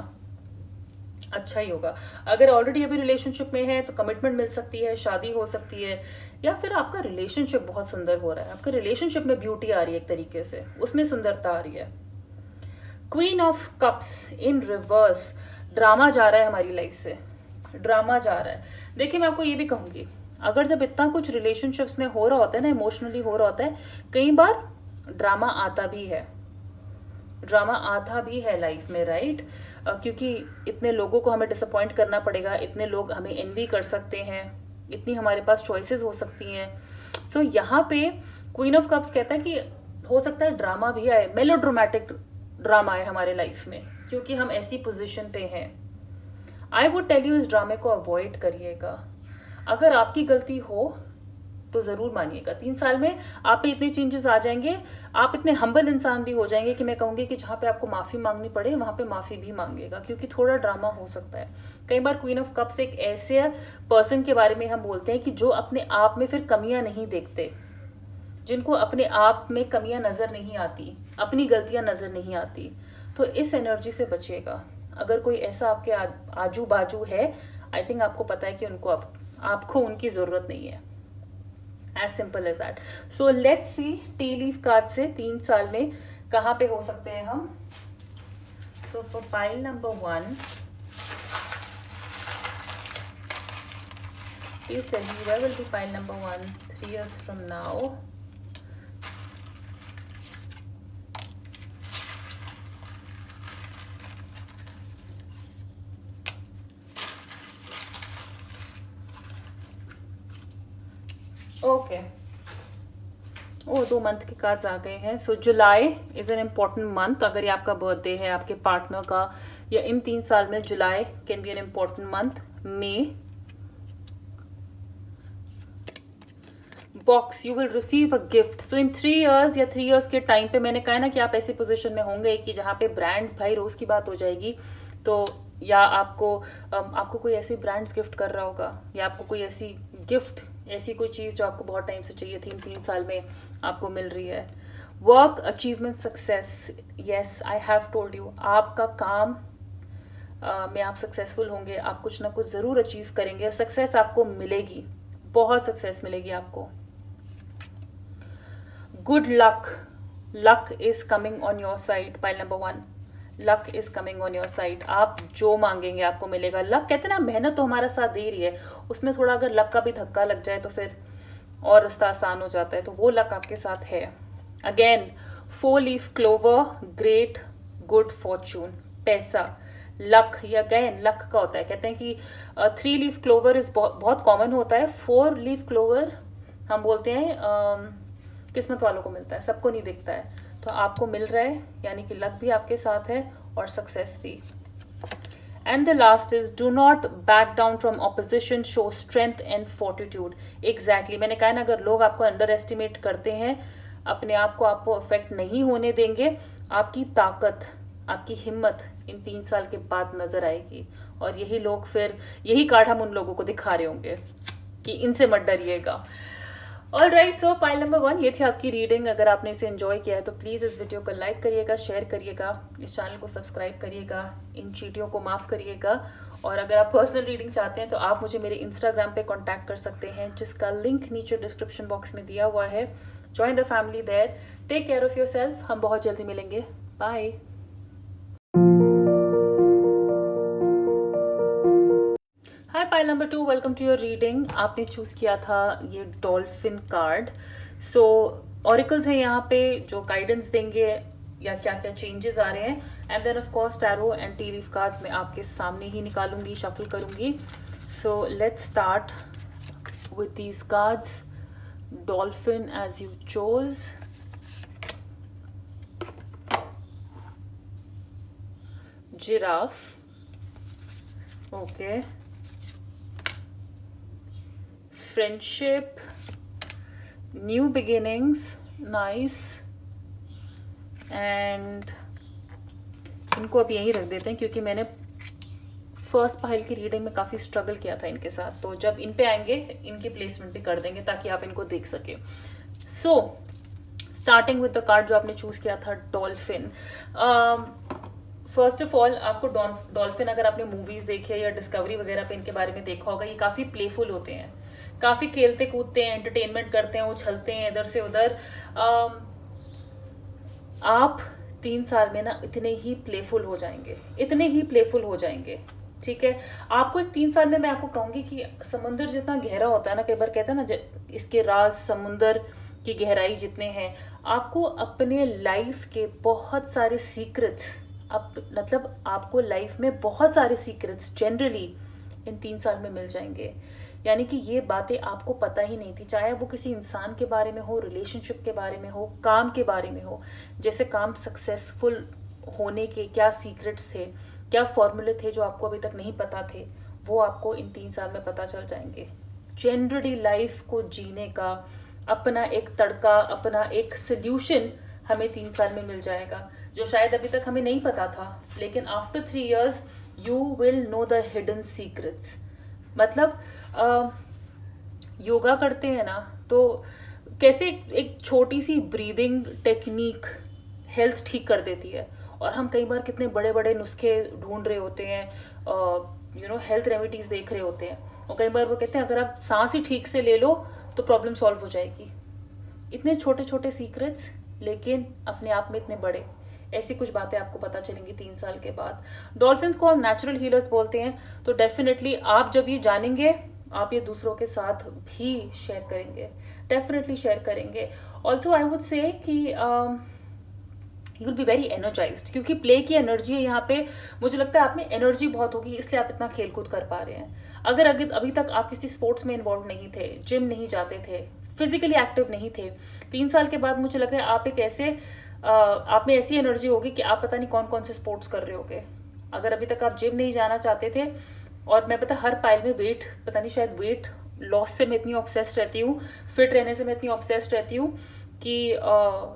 अच्छा ही होगा। अगर ऑलरेडी अभी रिलेशनशिप में है तो कमिटमेंट मिल सकती है, शादी हो सकती है, या फिर आपका रिलेशनशिप बहुत सुंदर हो रहा है, आपके रिलेशनशिप में ब्यूटी आ रही है, एक तरीके से उसमें सुंदरता आ रही है। Queen of cups in reverse, drama जा रहा है हमारी लाइफ से, ड्रामा जा रहा है। देखिए मैं आपको ये भी कहूंगी, अगर जब इतना कुछ रिलेशनशिप्स में हो रहा होता है ना, इमोशनली हो रहा होता है, कई बार ड्रामा आता भी है, ड्रामा आता भी है लाइफ में, राइट? क्योंकि इतने लोगों को हमें डिसअपॉइंट करना पड़ेगा, इतने लोग हमें एनवी कर सकते हैं, इतनी हमारे पास चॉइसेस हो सकती हैं। सो यहाँ पे क्वीन ऑफ कप्स कहता है कि हो सकता है ड्रामा भी आए, मेलोड्रामेटिक ड्रामा आए हमारे लाइफ में, क्योंकि हम ऐसी पोजीशन पे हैं। आई वुड टेल यू इस ड्रामे को अवॉइड करिएगा। अगर आपकी गलती हो तो जरूर मानिएगा, 3 साल में आप पे इतने चेंजेस आ जाएंगे, आप इतने हम्बल इंसान भी हो जाएंगे कि मैं कहूंगी कि जहां पे आपको माफी मांगनी पड़े वहां पे माफी भी मांगेगा, क्योंकि थोड़ा ड्रामा हो सकता है। कई बार क्वीन ऑफ कप्स एक ऐसे पर्सन के बारे में हम बोलते हैं कि जो अपने आप में फिर कमियां नहीं देखते, जिनको अपने आप में कमियां नजर नहीं आती, अपनी गलतियां नजर नहीं आती। तो इस एनर्जी से बचिएगा। अगर कोई ऐसा आपके आजू बाजू है, आई थिंक आपको पता है कि आपको उनकी जरूरत नहीं है। As simple as that. So let's see tea leaf card से 3 साल में कहाँ पे हो सकते हैं हम। So for pile number 1, please tell me where will be pile number 1 3 years from now. Okay, oh 2 month के कार्ड्स आ गए हैं। So July is an important month. अगर ये आपका बर्थडे है आपके पार्टनर का, या इन 3 साल में July can be an important month. May box, you will receive a gift. So in 3 years या 3 years के टाइम पे मैंने कहा ना कि आप ऐसी पोजीशन में होंगे कि जहाँ पे ब्रांड्स, भाई रोज की बात हो जाएगी। तो या आपको कोई ऐसी ब्रांड्स गिफ्ट कर रहा होगा, या आपको कोई ऐसी गिफ्ट, ऐसी कोई चीज़ जो आपको बहुत टाइम से चाहिए थी, इन 3 साल में आपको मिल रही है। Work achievement success, yes I have told you, आपका काम में आप सक्सेसफुल होंगे, आप कुछ ना कुछ ज़रूर अचीव करेंगे, सक्सेस आपको मिलेगी, बहुत सक्सेस मिलेगी आपको। Good luck, luck is coming on your side. Pile number 1, luck is coming on your side. आप जो मांगेंगे आपको मिलेगा। लक कहते हैं ना, मेहनत तो हमारा साथ दे रही है, उसमें थोड़ा अगर लक का भी धक्का लग जाए तो फिर और रास्ता आसान हो जाता है, तो वो लक आपके साथ है। Again 4 leaf clover, great good Fortune, पैसा, लक। या अगेन लक का होता है, कहते हैं कि 3 लीफ क्लोवर इज बहुत कॉमन होता है। 4 लीफ क्लोवर हम बोलते हैं किस्मत वालों को मिलता है, सबको नहीं दिखता है। तो आपको मिल रहा है, यानी कि लक भी आपके साथ है और सक्सेस भी। And the last is do not back down from opposition, show strength and fortitude. Exactly, मैंने कहा ना, अगर लोग आपको अंडर एस्टिमेट करते हैं, अपने आप को आपको अफेक्ट नहीं होने देंगे। आपकी ताकत, आपकी हिम्मत इन 3 साल के बाद नजर आएगी, और यही लोग फिर, यही कार्ड हम उन लोगों को दिखा रहे होंगे कि इनसे मत डरिएगा। All right, so pile number 1 ये थी आपकी रीडिंग। अगर आपने इसे एंजॉय किया है तो प्लीज़ इस वीडियो को लाइक करिएगा, शेयर करिएगा, इस चैनल को सब्सक्राइब करिएगा, इन चीटियों को माफ़ करिएगा। और अगर आप पर्सनल रीडिंग चाहते हैं तो आप मुझे मेरे इंस्टाग्राम पे कांटेक्ट कर सकते हैं, जिसका लिंक नीचे डिस्क्रिप्शन बॉक्स में दिया हुआ है। Join the family there. Take care of yourself. हम बहुत जल्दी मिलेंगे। Bye. Hi pile number 2, welcome to your reading. आपने चूज़ किया था ये डॉल्फिन कार्ड। सो ऑरिकल्स हैं यहाँ पे जो गाइडेंस देंगे या क्या क्या चेंजेस आ रहे हैं। And then of course tarot and tea leaf cards मैं आपके सामने ही निकालूंगी, शफल करूंगी। So let's start with these cards. Dolphin as you chose, giraffe, okay, friendship, new beginnings, nice, and इनको अब यहीं रख देते हैं क्योंकि मैंने फर्स्ट पाइल की रीडिंग में काफ़ी स्ट्रगल किया था इनके साथ, तो जब इन पे आएंगे इनकी प्लेसमेंट भी कर देंगे ताकि आप इनको देख सके। So starting with the card जो आपने चूज किया था, डॉल्फिन। फर्स्ट ऑफ ऑल आपको डॉल्फिन, अगर आपने मूवीज देखी है या डिस्कवरी वगैरह पे इनके बारे में देखा होगा, ये काफी प्लेफुल होते हैं, काफी खेलते कूदते हैं, एंटरटेनमेंट करते हैं, उछलते हैं इधर से उधर। आप 3 साल में ना इतने ही प्लेफुल हो जाएंगे, इतने ही प्लेफुल हो जाएंगे, ठीक है। आपको एक 3 साल में मैं आपको कहूंगी कि समुंदर जितना गहरा होता है ना, कई बार कहते हैं ना इसके राज समुंदर की गहराई जितने हैं, आपको अपने लाइफ के बहुत सारे सीक्रेट्स, मतलब आपको लाइफ में बहुत सारे सीक्रेट्स जनरली इन 3 साल में मिल जाएंगे। यानी कि ये बातें आपको पता ही नहीं थी, चाहे वो किसी इंसान के बारे में हो, रिलेशनशिप के बारे में हो, काम के बारे में हो। जैसे काम सक्सेसफुल होने के क्या सीक्रेट्स थे, क्या फॉर्मूले थे जो आपको अभी तक नहीं पता थे, वो आपको इन 3 साल में पता चल जाएंगे। जनरली लाइफ को जीने का अपना एक तड़का, अपना एक सोल्यूशन हमें 3 साल में मिल जाएगा, जो शायद अभी तक हमें नहीं पता था, लेकिन after 3 years you will know the hidden secrets. मतलब योगा करते हैं ना, तो कैसे एक छोटी सी ब्रीदिंग टेक्निक हेल्थ ठीक कर देती है, और हम कई बार कितने बड़े बड़े नुस्खे ढूंढ रहे होते हैं, हेल्थ रेमेडीज देख रहे होते हैं, और कई बार वो कहते हैं अगर आप सांस ही ठीक से ले लो तो प्रॉब्लम सॉल्व हो जाएगी। इतने छोटे छोटे सीक्रेट्स, लेकिन अपने आप में इतने बड़े। ऐसी कुछ बातें आपको पता चलेंगी 3 साल के बाद। डॉल्फिन्स को हम नेचुरल हीलर्स बोलते हैं, तो डेफिनेटली आप जब ये जानेंगे, आप ये दूसरों के साथ भी शेयर करेंगे, डेफिनेटली शेयर करेंगे। ऑल्सो आई वुड से कि you will be very energised, क्योंकि प्ले की एनर्जी है यहाँ पे। मुझे लगता है आप में एनर्जी बहुत होगी, इसलिए आप इतना खेल कूद कर pा रहे हैं। अगर अभी तक आप किसी स्पोर्ट्स में इन्वॉल्व नहीं थे, जिम नहीं जाते थे, फिजिकली एक्टिव नहीं थे, 3 साल के बाद मुझे लग रहा है आप एक ऐसे आप में ऐसी एनर्जी होगी कि आप पता नहीं कौन कौन से स्पोर्ट्स कर रहे होगे। अगर अभी तक आप जिम नहीं जाना चाहते थे, और मैं पता हर पाइल में वेट, पता नहीं शायद वेट लॉस से मैं इतनी ऑब्सेस्ड रहती हूँ, फिट रहने से मैं इतनी ऑब्सेस्ड रहती हूँ कि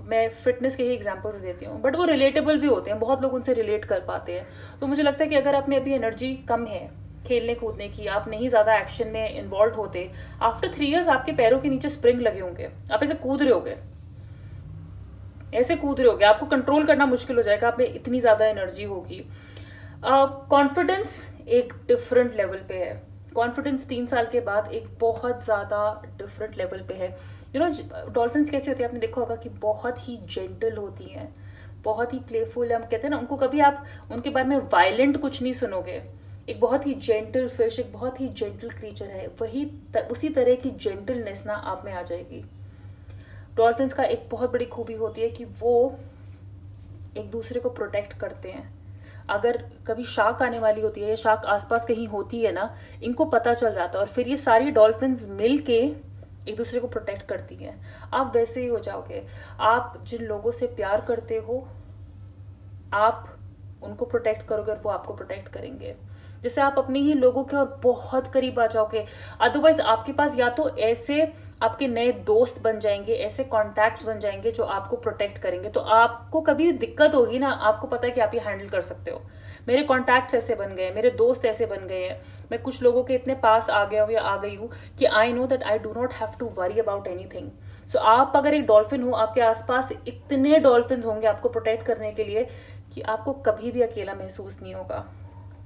मैं फिटनेस के ही एग्जांपल्स देती हूँ, बट वो रिलेटेबल भी होते हैं, बहुत लोग उनसे रिलेट कर पाते हैं। तो मुझे लगता है कि अगर आप में अभी एनर्जी कम है खेलने कूदने की, आप नहीं ज़्यादा एक्शन में इन्वॉल्व होते, आफ्टर 3 years आपके पैरों के नीचे स्प्रिंग लगे होंगे, आप ऐसे कूद रहे होगे, ऐसे कूद रहे होगे, आपको कंट्रोल करना मुश्किल हो जाएगा, आप में इतनी ज़्यादा एनर्जी होगी। कॉन्फिडेंस एक डिफरेंट लेवल पे है। कॉन्फिडेंस 3 साल के बाद एक बहुत ज़्यादा डिफरेंट लेवल पे है। यू नो डॉल्फिन्स कैसे होती है, आपने देखा होगा कि बहुत ही जेंटल होती हैं, बहुत ही प्लेफुल। हम कहते हैं ना उनको, कभी आप उनके बारे में वायलेंट कुछ नहीं सुनोगे। एक बहुत ही जेंटल फिश, एक बहुत ही जेंटल क्रीचर है, उसी तरह की जेंटलनेस ना आप में आ जाएगी। डॉल्फिन्स का एक बहुत बड़ी खूबी होती है कि वो एक दूसरे को प्रोटेक्ट करते हैं। अगर कभी शार्क आने वाली होती है या शार्क आसपास कहीं होती है ना, इनको पता चल जाता है, और फिर ये सारी डॉल्फिन्स मिल के एक दूसरे को प्रोटेक्ट करती हैं। आप वैसे ही हो जाओगे। आप जिन लोगों से प्यार करते हो, आप उनको प्रोटेक्ट करोगे और वो आपको प्रोटेक्ट करेंगे। जैसे आप अपने ही लोगों के और बहुत करीब आ जाओगे, अदरवाइज आपके पास या तो ऐसे आपके नए दोस्त बन जाएंगे, ऐसे कॉन्टैक्ट्स बन जाएंगे जो आपको प्रोटेक्ट करेंगे, तो आपको कभी दिक्कत होगी ना, आपको पता है कि आप ये हैंडल कर सकते हो। मेरे कॉन्टैक्ट्स ऐसे बन गए, मेरे दोस्त ऐसे बन गए हैं, मैं कुछ लोगों के इतने पास आ गया हूँ या आ गई हूँ कि I know that I do not have to worry about anything. So आप अगर एक डॉल्फिन हो, आपके आसपास इतने डॉल्फिन होंगे आपको प्रोटेक्ट करने के लिए कि आपको कभी भी अकेला महसूस नहीं होगा।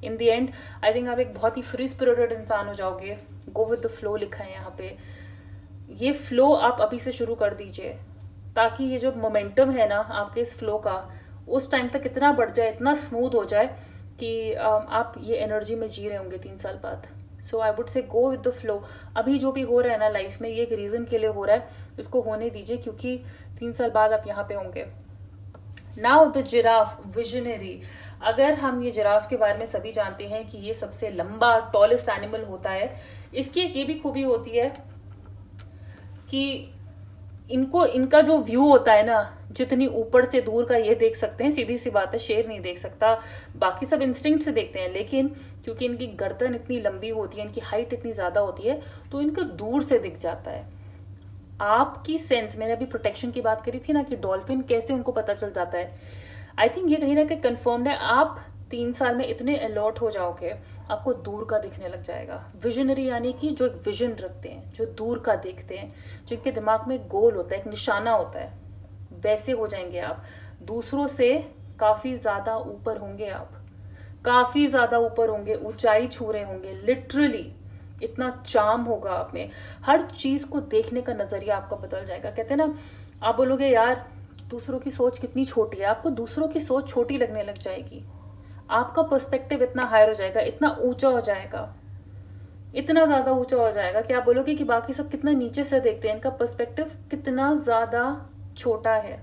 In the and I think आप एक बहुत ही फ्री स्पिरिटेड इंसान हो जाओगे। गो विद द फ्लो लिखा है यहाँ पे, ये फ्लो आप अभी से शुरू कर दीजिए, ताकि ये जो मोमेंटम है ना आपके इस फ्लो का, उस टाइम तक इतना बढ़ जाए, इतना स्मूथ हो जाए कि आप ये एनर्जी में जी रहे होंगे 3 साल बाद। सो I would say go with the flow. अभी जो भी हो रहा है ना लाइफ में, ये एक रीजन के लिए हो रहा है, इसको होने दीजिए, क्योंकि 3 साल बाद आप यहाँ पे होंगे। Now the giraffe, visionary. अगर हम ये जिराफ के बारे में सभी जानते हैं कि ये सबसे लंबा टॉलेस्ट एनिमल होता है। इसकी एक ये भी खूबी होती है कि इनका जो व्यू होता है ना, जितनी ऊपर से दूर का ये देख सकते हैं, सीधी सी बात है, शेर नहीं देख सकता, बाकी सब इंस्टिंक्ट से देखते हैं, लेकिन क्योंकि इनकी गर्दन इतनी लंबी होती है, इनकी हाइट इतनी ज्यादा होती है, तो इनको दूर से दिख जाता है। आपकी सेंस, मैंने अभी प्रोटेक्शन की बात करी थी ना कि डॉल्फिन कैसे उनको पता चल जाता है, आई थिंक ये कहीं ना कहीं कंफर्म्ड है। आप 3 साल में इतने अलर्ट हो जाओगे, आपको दूर का दिखने लग जाएगा। विजनरी यानी कि जो एक विजन रखते हैं, जो दूर का देखते हैं, जिनके दिमाग में एक गोल होता है, एक निशाना होता है, वैसे हो जाएंगे आप। दूसरों से काफ़ी ज़्यादा ऊपर होंगे आप, काफ़ी ज़्यादा ऊपर होंगे, ऊंचाई छू रहे होंगे लिटरली। इतना चार्म होगा आप में, हर चीज़ को देखने का नज़रिया आपका बदल जाएगा। कहते हैं ना, आप बोलोगे यार दूसरों की सोच कितनी छोटी है, आपको दूसरों की सोच छोटी लगने लग जाएगी। आपका पर्सपेक्टिव इतना हायर हो जाएगा, इतना ऊंचा हो जाएगा, इतना ज़्यादा ऊंचा हो जाएगा कि आप बोलोगे कि बाकी सब कितना नीचे से देखते हैं, इनका पर्सपेक्टिव कितना ज़्यादा छोटा है।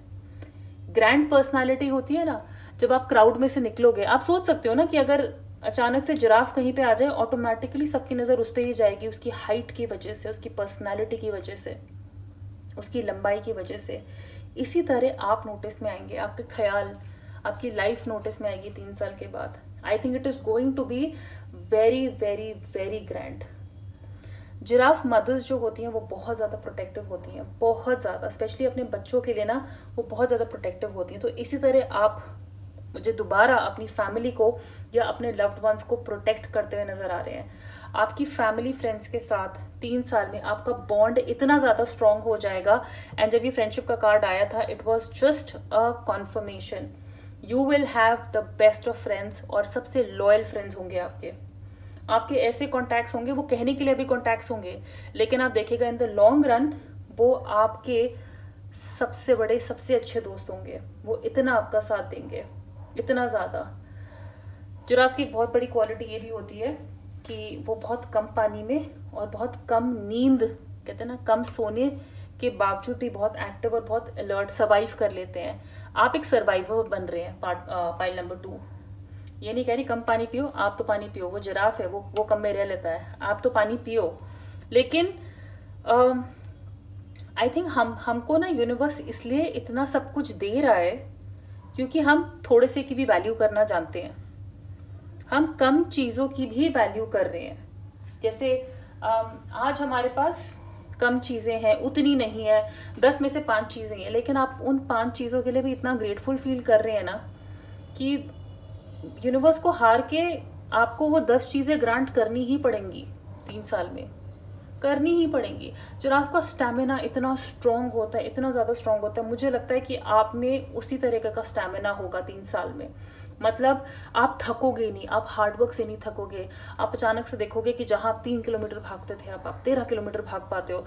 ग्रैंड पर्सनालिटी होती है ना, जब आप क्राउड में से निकलोगे, आप सोच सकते हो ना कि अगर अचानक से जिराफ कहीं पे आ जाए, ऑटोमेटिकली सबकी नज़र उस पर ही जाएगी, उसकी हाइट की वजह से, उसकी पर्सनालिटी की वजह से, उसकी लंबाई की वजह से। इसी तरह आप नोटिस में आएंगे, आपके ख्याल, आपकी लाइफ नोटिस में आएगी 3 साल के बाद। I think it is going to be very very very grand. Giraffe mothers जो होती हैं वो बहुत ज़्यादा प्रोटेक्टिव होती हैं, बहुत ज़्यादा, स्पेशली अपने बच्चों के लिए ना वो बहुत ज़्यादा प्रोटेक्टिव होती हैं। तो इसी तरह आप मुझे दोबारा अपनी फैमिली को या अपने लव्ड वंस को प्रोटेक्ट करते हुए नज़र आ रहे हैं। आपकी फैमिली फ्रेंड्स के साथ 3 साल में आपका बॉन्ड इतना ज़्यादा स्ट्रॉन्ग हो जाएगा। एंड जब ये फ्रेंडशिप का कार्ड आया था, it was just a confirmation. You will have the best of friends, और सबसे लॉयल फ्रेंड्स होंगे आपके। आपके ऐसे कॉन्टैक्ट्स होंगे, वो कहने के लिए भी कॉन्टैक्ट्स होंगे, लेकिन आप देखिएगा इन द लॉन्ग रन वो आपके सबसे बड़े, सबसे अच्छे दोस्त होंगे। वो इतना आपका साथ देंगे, इतना ज़्यादा। जिराफ की एक बहुत बड़ी क्वालिटी ये भी होती है कि वो बहुत कम पानी में और बहुत कम नींद, कहते हैं ना, कम सोने के बावजूद भी बहुत एक्टिव और बहुत अलर्ट सर्वाइव कर लेते हैं। आप एक सर्वाइवर बन रहे हैं, पाइल नंबर 2। ये नहीं कह रही कम पानी पियो, आप तो पानी पियो, वो जिराफ है, वो कम में रह लेता है, आप तो पानी पियो। लेकिन आई थिंक हमको ना यूनिवर्स इसलिए इतना सब कुछ दे रहा है क्योंकि हम थोड़े से की भी वैल्यू करना जानते हैं। हम कम चीज़ों की भी वैल्यू कर रहे हैं। जैसे आज हमारे पास कम चीज़ें हैं, उतनी नहीं है, 10 में से 5 चीज़ें हैं, लेकिन आप उन 5 चीज़ों के लिए भी इतना ग्रेटफुल फील कर रहे हैं ना कि यूनिवर्स को हार के आपको वो 10 चीज़ें ग्रांट करनी ही पड़ेंगी 3 साल में, करनी ही पड़ेंगी। जिराफ का स्टैमिना इतना स्ट्रॉन्ग होता है, इतना ज़्यादा स्ट्रॉन्ग होता है, मुझे लगता है कि आप में उसी तरीके का स्टैमिना होगा 3 साल में। मतलब आप थकोगे नहीं, आप हार्डवर्क से नहीं थकोगे। आप अचानक से देखोगे कि जहाँ आप 3 किलोमीटर भागते थे, आप 13 किलोमीटर भाग पाते हो।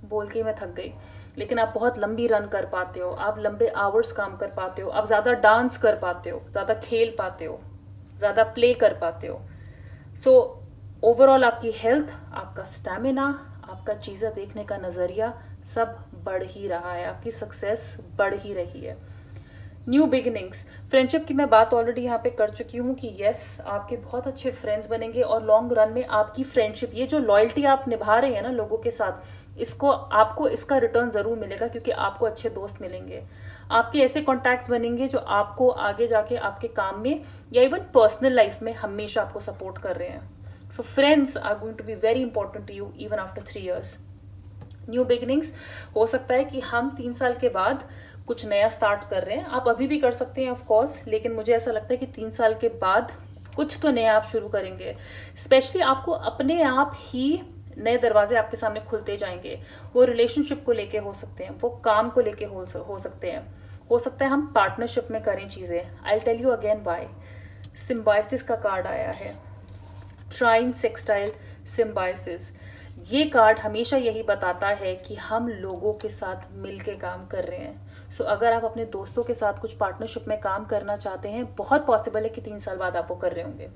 बोल के मैं थक गई, लेकिन आप बहुत लंबी रन कर पाते हो, आप लंबे आवर्स काम कर पाते हो, आप ज़्यादा डांस कर पाते हो, ज़्यादा खेल पाते हो, ज़्यादा प्ले कर पाते हो। सो ओवरऑल आपकी हेल्थ, आपका स्टैमिना, आपका चीज़ें देखने का नज़रिया सब बढ़ ही रहा है, आपकी सक्सेस बढ़ ही रही है। न्यू बिगिनिंग्स, फ्रेंडशिप की मैं बात ऑलरेडी यहाँ पे कर चुकी हूँ कि यस, आपके बहुत अच्छे फ्रेंड्स बनेंगे और लॉन्ग रन में आपकी फ्रेंडशिप, ये जो लॉयल्टी आप निभा रहे हैं ना लोगों के साथ, इसको आपको इसका रिटर्न ज़रूर मिलेगा क्योंकि आपको अच्छे दोस्त मिलेंगे। आपके ऐसे कॉन्टैक्ट्स बनेंगे जो आपको आगे जाके आपके काम में या इवन पर्सनल लाइफ में हमेशा आपको सपोर्ट कर रहे हैं। So friends are going to be very important to you even after 3 years। New beginnings, हो सकता है कि हम 3 साल के बाद कुछ नया स्टार्ट कर रहे हैं, आप अभी भी कर सकते हैं ऑफ कोर्स, लेकिन मुझे ऐसा लगता है कि 3 साल के बाद कुछ तो नया आप शुरू करेंगे। स्पेशली आपको अपने आप ही नए दरवाजे आपके सामने खुलते जाएंगे। वो रिलेशनशिप को लेके हो सकते हैं, वो काम को लेके हो सकते हैं, हो सकता है हम पार्टनरशिप में करें चीज़ें। I tell you again why. Symbiosis का कार्ड आया है, ट्राइन सेक्सटाइल सिम्बाइसिस। ये कार्ड हमेशा यही बताता है कि हम लोगों के साथ मिलके काम कर रहे हैं। सो अगर आप अपने दोस्तों के साथ कुछ पार्टनरशिप में काम करना चाहते हैं, बहुत पॉसिबल है कि 3 साल बाद आप वो कर रहे होंगे।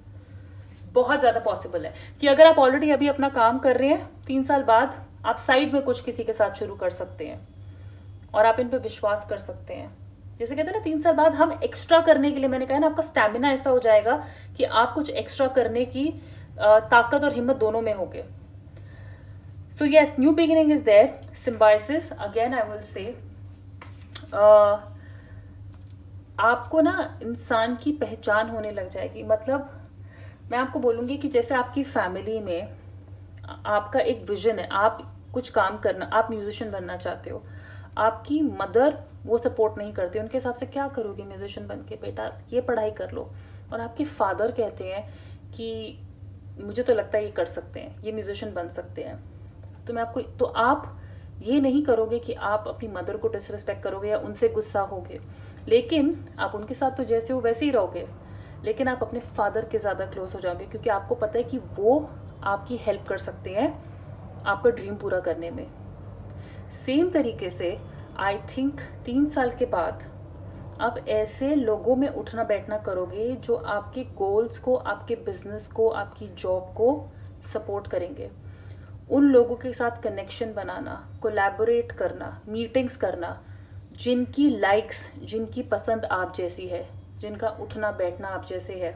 बहुत ज़्यादा पॉसिबल है कि अगर आप ऑलरेडी अभी अपना काम कर रहे हैं, 3 साल बाद आप साइड में कुछ किसी के साथ शुरू कर सकते हैं और आप इन पर विश्वास कर सकते हैं। जैसे कहते हैं ना, 3 साल बाद हम एक्स्ट्रा करने के लिए, मैंने कहा ना, आपका स्टैमिना ऐसा हो जाएगा कि आप कुछ एक्स्ट्रा करने की ताकत और हिम्मत दोनों में होगे। So yes, new beginning is there. Symbiosis, again I will say, आपको ना इंसान की पहचान होने लग जाएगी। मतलब मैं आपको बोलूँगी कि जैसे आपकी फैमिली में आपका एक विजन है, आप कुछ काम करना, आप म्यूजिशियन बनना चाहते हो, आपकी मदर वो सपोर्ट नहीं करती, उनके हिसाब से क्या करोगे म्यूजिशियन बन के, बेटा ये पढ़ाई कर लो। और आपके फादर कहते हैं कि मुझे तो लगता है ये कर सकते हैं, ये म्यूजिशियन बन सकते हैं। तो मैं आपको, तो आप ये नहीं करोगे कि आप अपनी मदर को डिसरिस्पेक्ट करोगे या उनसे गुस्सा होगे, लेकिन आप उनके साथ तो जैसे हो वैसे ही रहोगे, लेकिन आप अपने फादर के ज़्यादा क्लोज हो जाओगे, क्योंकि आपको पता है कि वो आपकी हेल्प कर सकते हैं आपका ड्रीम पूरा करने में। सेम तरीके से आई थिंक 3 साल के बाद आप ऐसे लोगों में उठना बैठना करोगे जो आपके गोल्स को, आपके बिजनेस को, आपकी जॉब को सपोर्ट करेंगे। उन लोगों के साथ कनेक्शन बनाना, कोलैबोरेट करना, मीटिंग्स करना, जिनकी लाइक्स, जिनकी पसंद आप जैसी है, जिनका उठना बैठना आप जैसे है।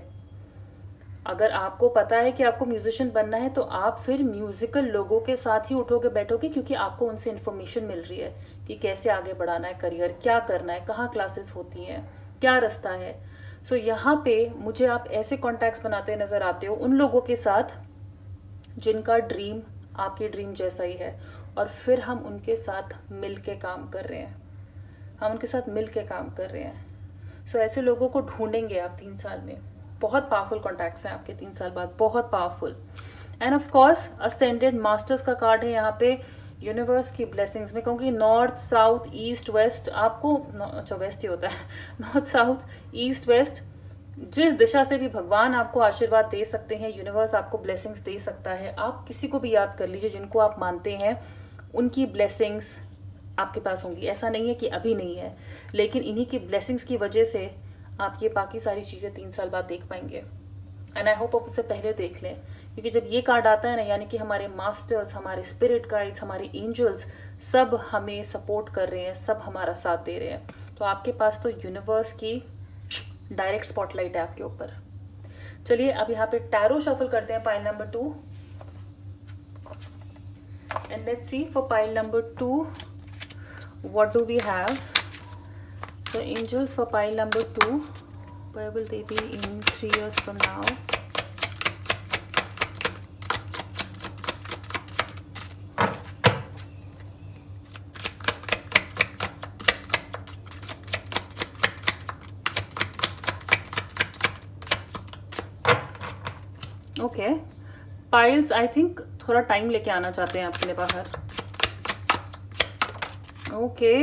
अगर आपको पता है कि आपको म्यूजिशियन बनना है तो आप फिर म्यूजिकल लोगों के साथ ही उठोगे बैठोगे, क्योंकि आपको उनसे इन्फॉर्मेशन मिल रही है कि कैसे आगे बढ़ाना है करियर, क्या करना है, कहाँ क्लासेस होती हैं, क्या रास्ता है। सो यहाँ पे मुझे आप ऐसे कॉन्टैक्ट्स बनाते नज़र आते हो उन लोगों के साथ जिनका ड्रीम आपके ड्रीम जैसा ही है, और फिर हम उनके साथ मिल के काम कर रहे हैं, हम उनके साथ मिल के काम कर रहे हैं। सो ऐसे लोगों को ढूंढेंगे आप 3 साल में। बहुत पावरफुल कॉन्टैक्ट्स हैं आपके 3 साल बाद, बहुत powerful. And of course ascended masters का कार्ड है यहाँ पे। यूनिवर्स की ब्लेसिंग्स में कहूँगी नॉर्थ साउथ ईस्ट वेस्ट, आपको अच्छा वेस्ट ही होता है नॉर्थ साउथ ईस्ट वेस्ट, जिस दिशा से भी भगवान आपको आशीर्वाद दे सकते हैं, यूनिवर्स आपको ब्लेसिंग्स दे सकता है। आप किसी को भी याद कर लीजिए जिनको आप मानते हैं, उनकी ब्लेसिंग्स आपके पास होंगी। ऐसा नहीं है कि अभी नहीं है, लेकिन इन्हीं की ब्लेसिंग्स की वजह से आप ये बाकी सारी चीज़ें 3 साल बाद देख पाएंगे। एंड आई होप आप उससे पहले देख लें, क्योंकि जब ये कार्ड आता है ना, यानी कि हमारे मास्टर्स, हमारे स्पिरिट गाइड्स, हमारे एंजल्स सब हमें सपोर्ट कर रहे हैं, सब हमारा साथ दे रहे हैं। तो आपके पास तो यूनिवर्स की डायरेक्ट स्पॉटलाइट है आपके ऊपर। चलिए अब यहाँ पे टैरो शफल करते हैं pile number 2, and let's see for pile number 2 what do we have. So angels for pile number 2, where will they be in 3 years from now? Okay, piles I think थोड़ा time लेके आना चाहते हैं अपने बाहर। Okay,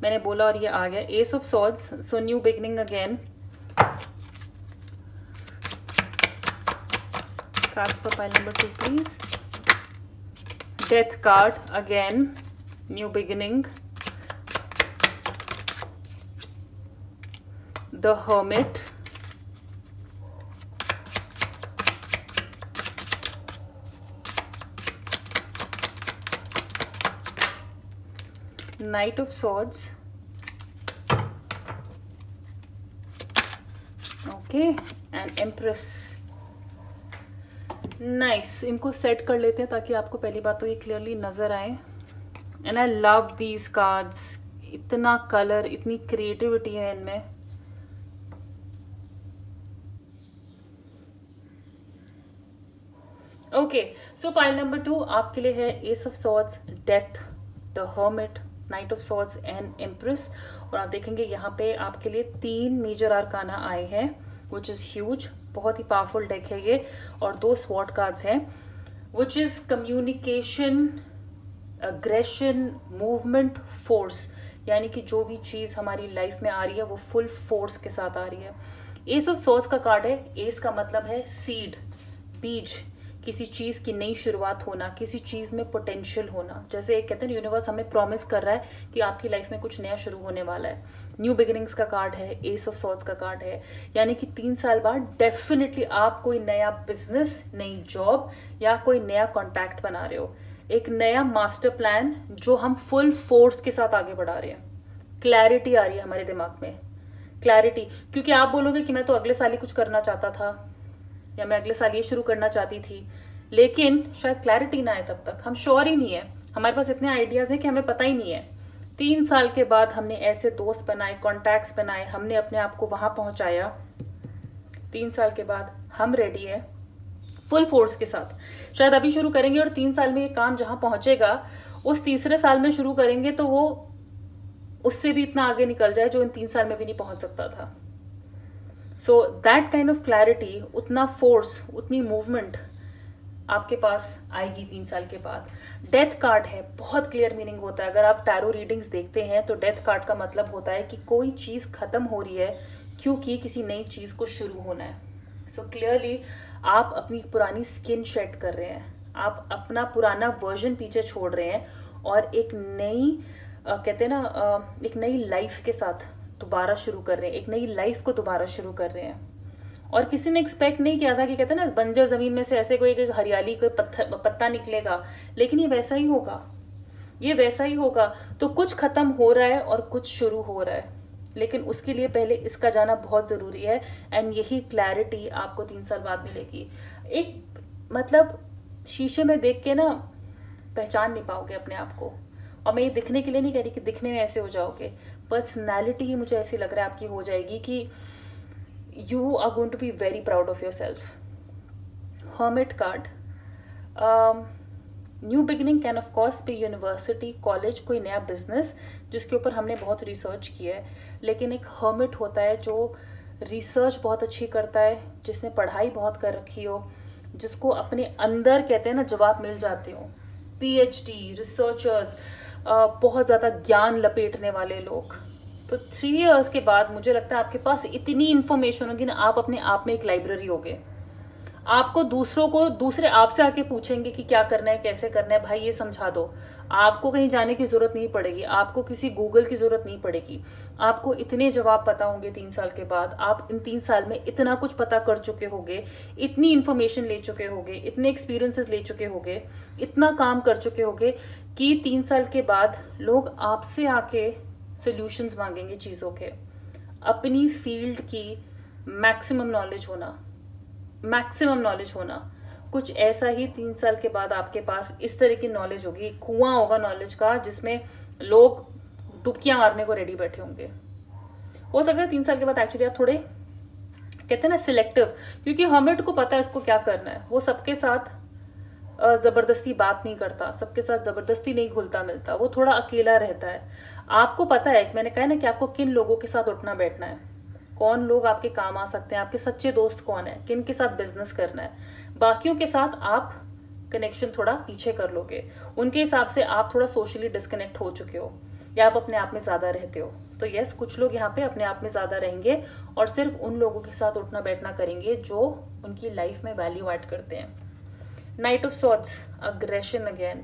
मैंने बोला और ये आ गया S of swords, so new beginning again. Cards for pile number 2 please. Death card again, new beginning. The hermit, Knight of Swords, okay, and Empress. Nice, इनको सेट कर लेते हैं ताकि आपको पहली बात तो ये क्लियरली नजर आए। And I love these cards, इतना कलर, इतनी क्रिएटिविटी है इनमें। ओके, सो पाइल नंबर 2 आपके लिए है S of swords, death, the hermit, night of swords and empress. और आप देखेंगे यहाँ पे आपके लिए 3 मेजर आर्काना आए हैं, विच इज ह्यूज, बहुत ही पावरफुल डेक है ये। और 2 स्वॉर्ड कार्ड्स हैं, which is communication, aggression, movement, force, यानी कि जो भी चीज हमारी लाइफ में आ रही है वो फुल फोर्स के साथ आ रही है। एस ऑफ सॉर्ड्स का कार्ड है, एस का मतलब है सीड, बीज, किसी चीज की नई शुरुआत होना, किसी चीज में पोटेंशियल होना। जैसे एक कहते हैं यूनिवर्स हमें प्रॉमिस कर रहा है कि आपकी लाइफ में कुछ नया शुरू होने वाला है। न्यू बिगिनिंग्स का कार्ड है, एस ऑफ सॉर्ड्स का कार्ड है, यानी कि 3 साल बाद डेफिनेटली आप कोई नया बिजनेस, नई जॉब या कोई नया कॉन्टैक्ट बना रहे हो, एक नया मास्टर प्लान जो हम फुल फोर्स के साथ आगे बढ़ा रहे हैं। क्लैरिटी आ रही है हमारे दिमाग में, क्लैरिटी, क्योंकि आप बोलोगे कि मैं तो अगले साल ही कुछ करना चाहता था, या मैं अगले साल ये शुरू करना चाहती थी, लेकिन शायद क्लैरिटी ना आए तब तक, हम श्योर ही नहीं है, हमारे पास इतने आइडियाज हैं कि हमें पता ही नहीं है। 3 साल के बाद हमने ऐसे दोस्त बनाए, कॉन्टैक्ट्स बनाए, हमने अपने आप को वहां पहुंचाया। 3 साल के बाद हम रेडी है फुल फोर्स के साथ। शायद अभी शुरू करेंगे और 3 साल में ये काम जहां पहुंचेगा, उस तीसरे साल में शुरू करेंगे तो वो उससे भी इतना आगे निकल जाए जो इन 3 साल में भी नहीं पहुंच सकता था। So that kind of clarity, उतना फोर्स, उतनी मूवमेंट आपके पास आएगी 3 साल के बाद। डेथ कार्ड है, बहुत क्लियर मीनिंग होता है। अगर आप टैरो रीडिंग्स देखते हैं तो डेथ कार्ड का मतलब होता है कि कोई चीज़ खत्म हो रही है क्योंकि किसी नई चीज़ को शुरू होना है। सो क्लियरली आप अपनी पुरानी स्किन शेड कर रहे हैं, आप अपना पुराना वर्जन पीछे छोड़ रहे हैं और एक नई कहते हैं ना एक नई लाइफ के साथ दोबारा शुरू कर रहे हैं, एक नई लाइफ को दोबारा शुरू कर रहे हैं। और किसी ने एक्सपेक्ट नहीं किया था कि कहते हैं ना बंजर जमीन में से ऐसे कोई एक हरियाली कोई पत्ता निकलेगा, लेकिन ये वैसा ही होगा, ये वैसा ही होगा। तो कुछ खत्म हो रहा है और कुछ शुरू हो रहा है, लेकिन उसके लिए पहले इसका जाना बहुत ज़रूरी है। एंड यही क्लैरिटी आपको 3 साल बाद मिलेगी। एक मतलब शीशे में देख के ना पहचान नहीं पाओगे अपने आप को। और मैं ये दिखने के लिए नहीं कह रही कि दिखने में ऐसे हो जाओगे, पर्सनैलिटी ही मुझे ऐसी लग रहा है आपकी हो जाएगी कि you are going to be very proud of yourself. Hermit card. New beginning can of course भी यूनिवर्सिटी, कॉलेज, कोई नया बिजनेस जिसके ऊपर हमने बहुत रिसर्च किया है। लेकिन एक हर्मिट होता है जो रिसर्च बहुत अच्छी करता है, जिसने पढ़ाई बहुत कर रखी हो, जिसको अपने अंदर कहते हैं ना जवाब मिल जाते हो। पीएचडी रिसर्चर्स, बहुत ज़्यादा ज्ञान लपेटने वाले लोग। तो 3 इयर्स के बाद मुझे लगता है आपके पास इतनी इन्फॉर्मेशन होगी ना, आप अपने आप में एक लाइब्रेरी होगे। आपको दूसरे आपसे आके पूछेंगे कि क्या करना है, कैसे करना है, भाई ये समझा दो। आपको कहीं जाने की जरूरत नहीं पड़ेगी, आपको किसी गूगल की जरूरत नहीं पड़ेगी। आपको इतने जवाब पता होंगे 3 साल के बाद। आप इन 3 साल में इतना कुछ पता कर चुके होगे, इतनी इन्फॉर्मेशन ले चुके होगे, इतने एक्सपीरियंसेस ले चुके होगे, इतना काम कर चुके होगे कि 3 साल के बाद लोग आपसे आके सॉल्यूशंस मांगेंगे चीज़ों के। अपनी फील्ड की मैक्सिमम नॉलेज होना कुछ ऐसा ही 3 साल के बाद आपके पास इस तरह की नॉलेज होगी, कुआं होगा नॉलेज का, जिसमें लोग डुबकियां मारने को रेडी बैठे होंगे। हो सकता है 3 साल के बाद एक्चुअली आप थोड़े कहते हैं ना सिलेक्टिव, क्योंकि हर्मिट को पता है इसको क्या करना है। वो सबके साथ जबरदस्ती बात नहीं करता, सबके साथ जबरदस्ती नहीं घुलता मिलता, वो थोड़ा अकेला रहता है। आपको पता है, मैंने कहा ना कि आपको किन लोगों के साथ उठना बैठना है, कौन लोग आपके काम आ सकते हैं, आपके सच्चे दोस्त कौन है, किन के साथ बिजनेस करना है। बाकियों के साथ आप कनेक्शन थोड़ा पीछे कर लोगे, उनके हिसाब से आप थोड़ा सोशली डिस्कनेक्ट हो चुके हो, या आप अपने आप में ज्यादा रहते हो। तो यस, कुछ लोग यहाँ पे अपने आप में ज्यादा रहेंगे और सिर्फ उन लोगों के साथ उठना बैठना करेंगे जो उनकी लाइफ में वैल्यू ऐड करते हैं। Night of swords, aggression again.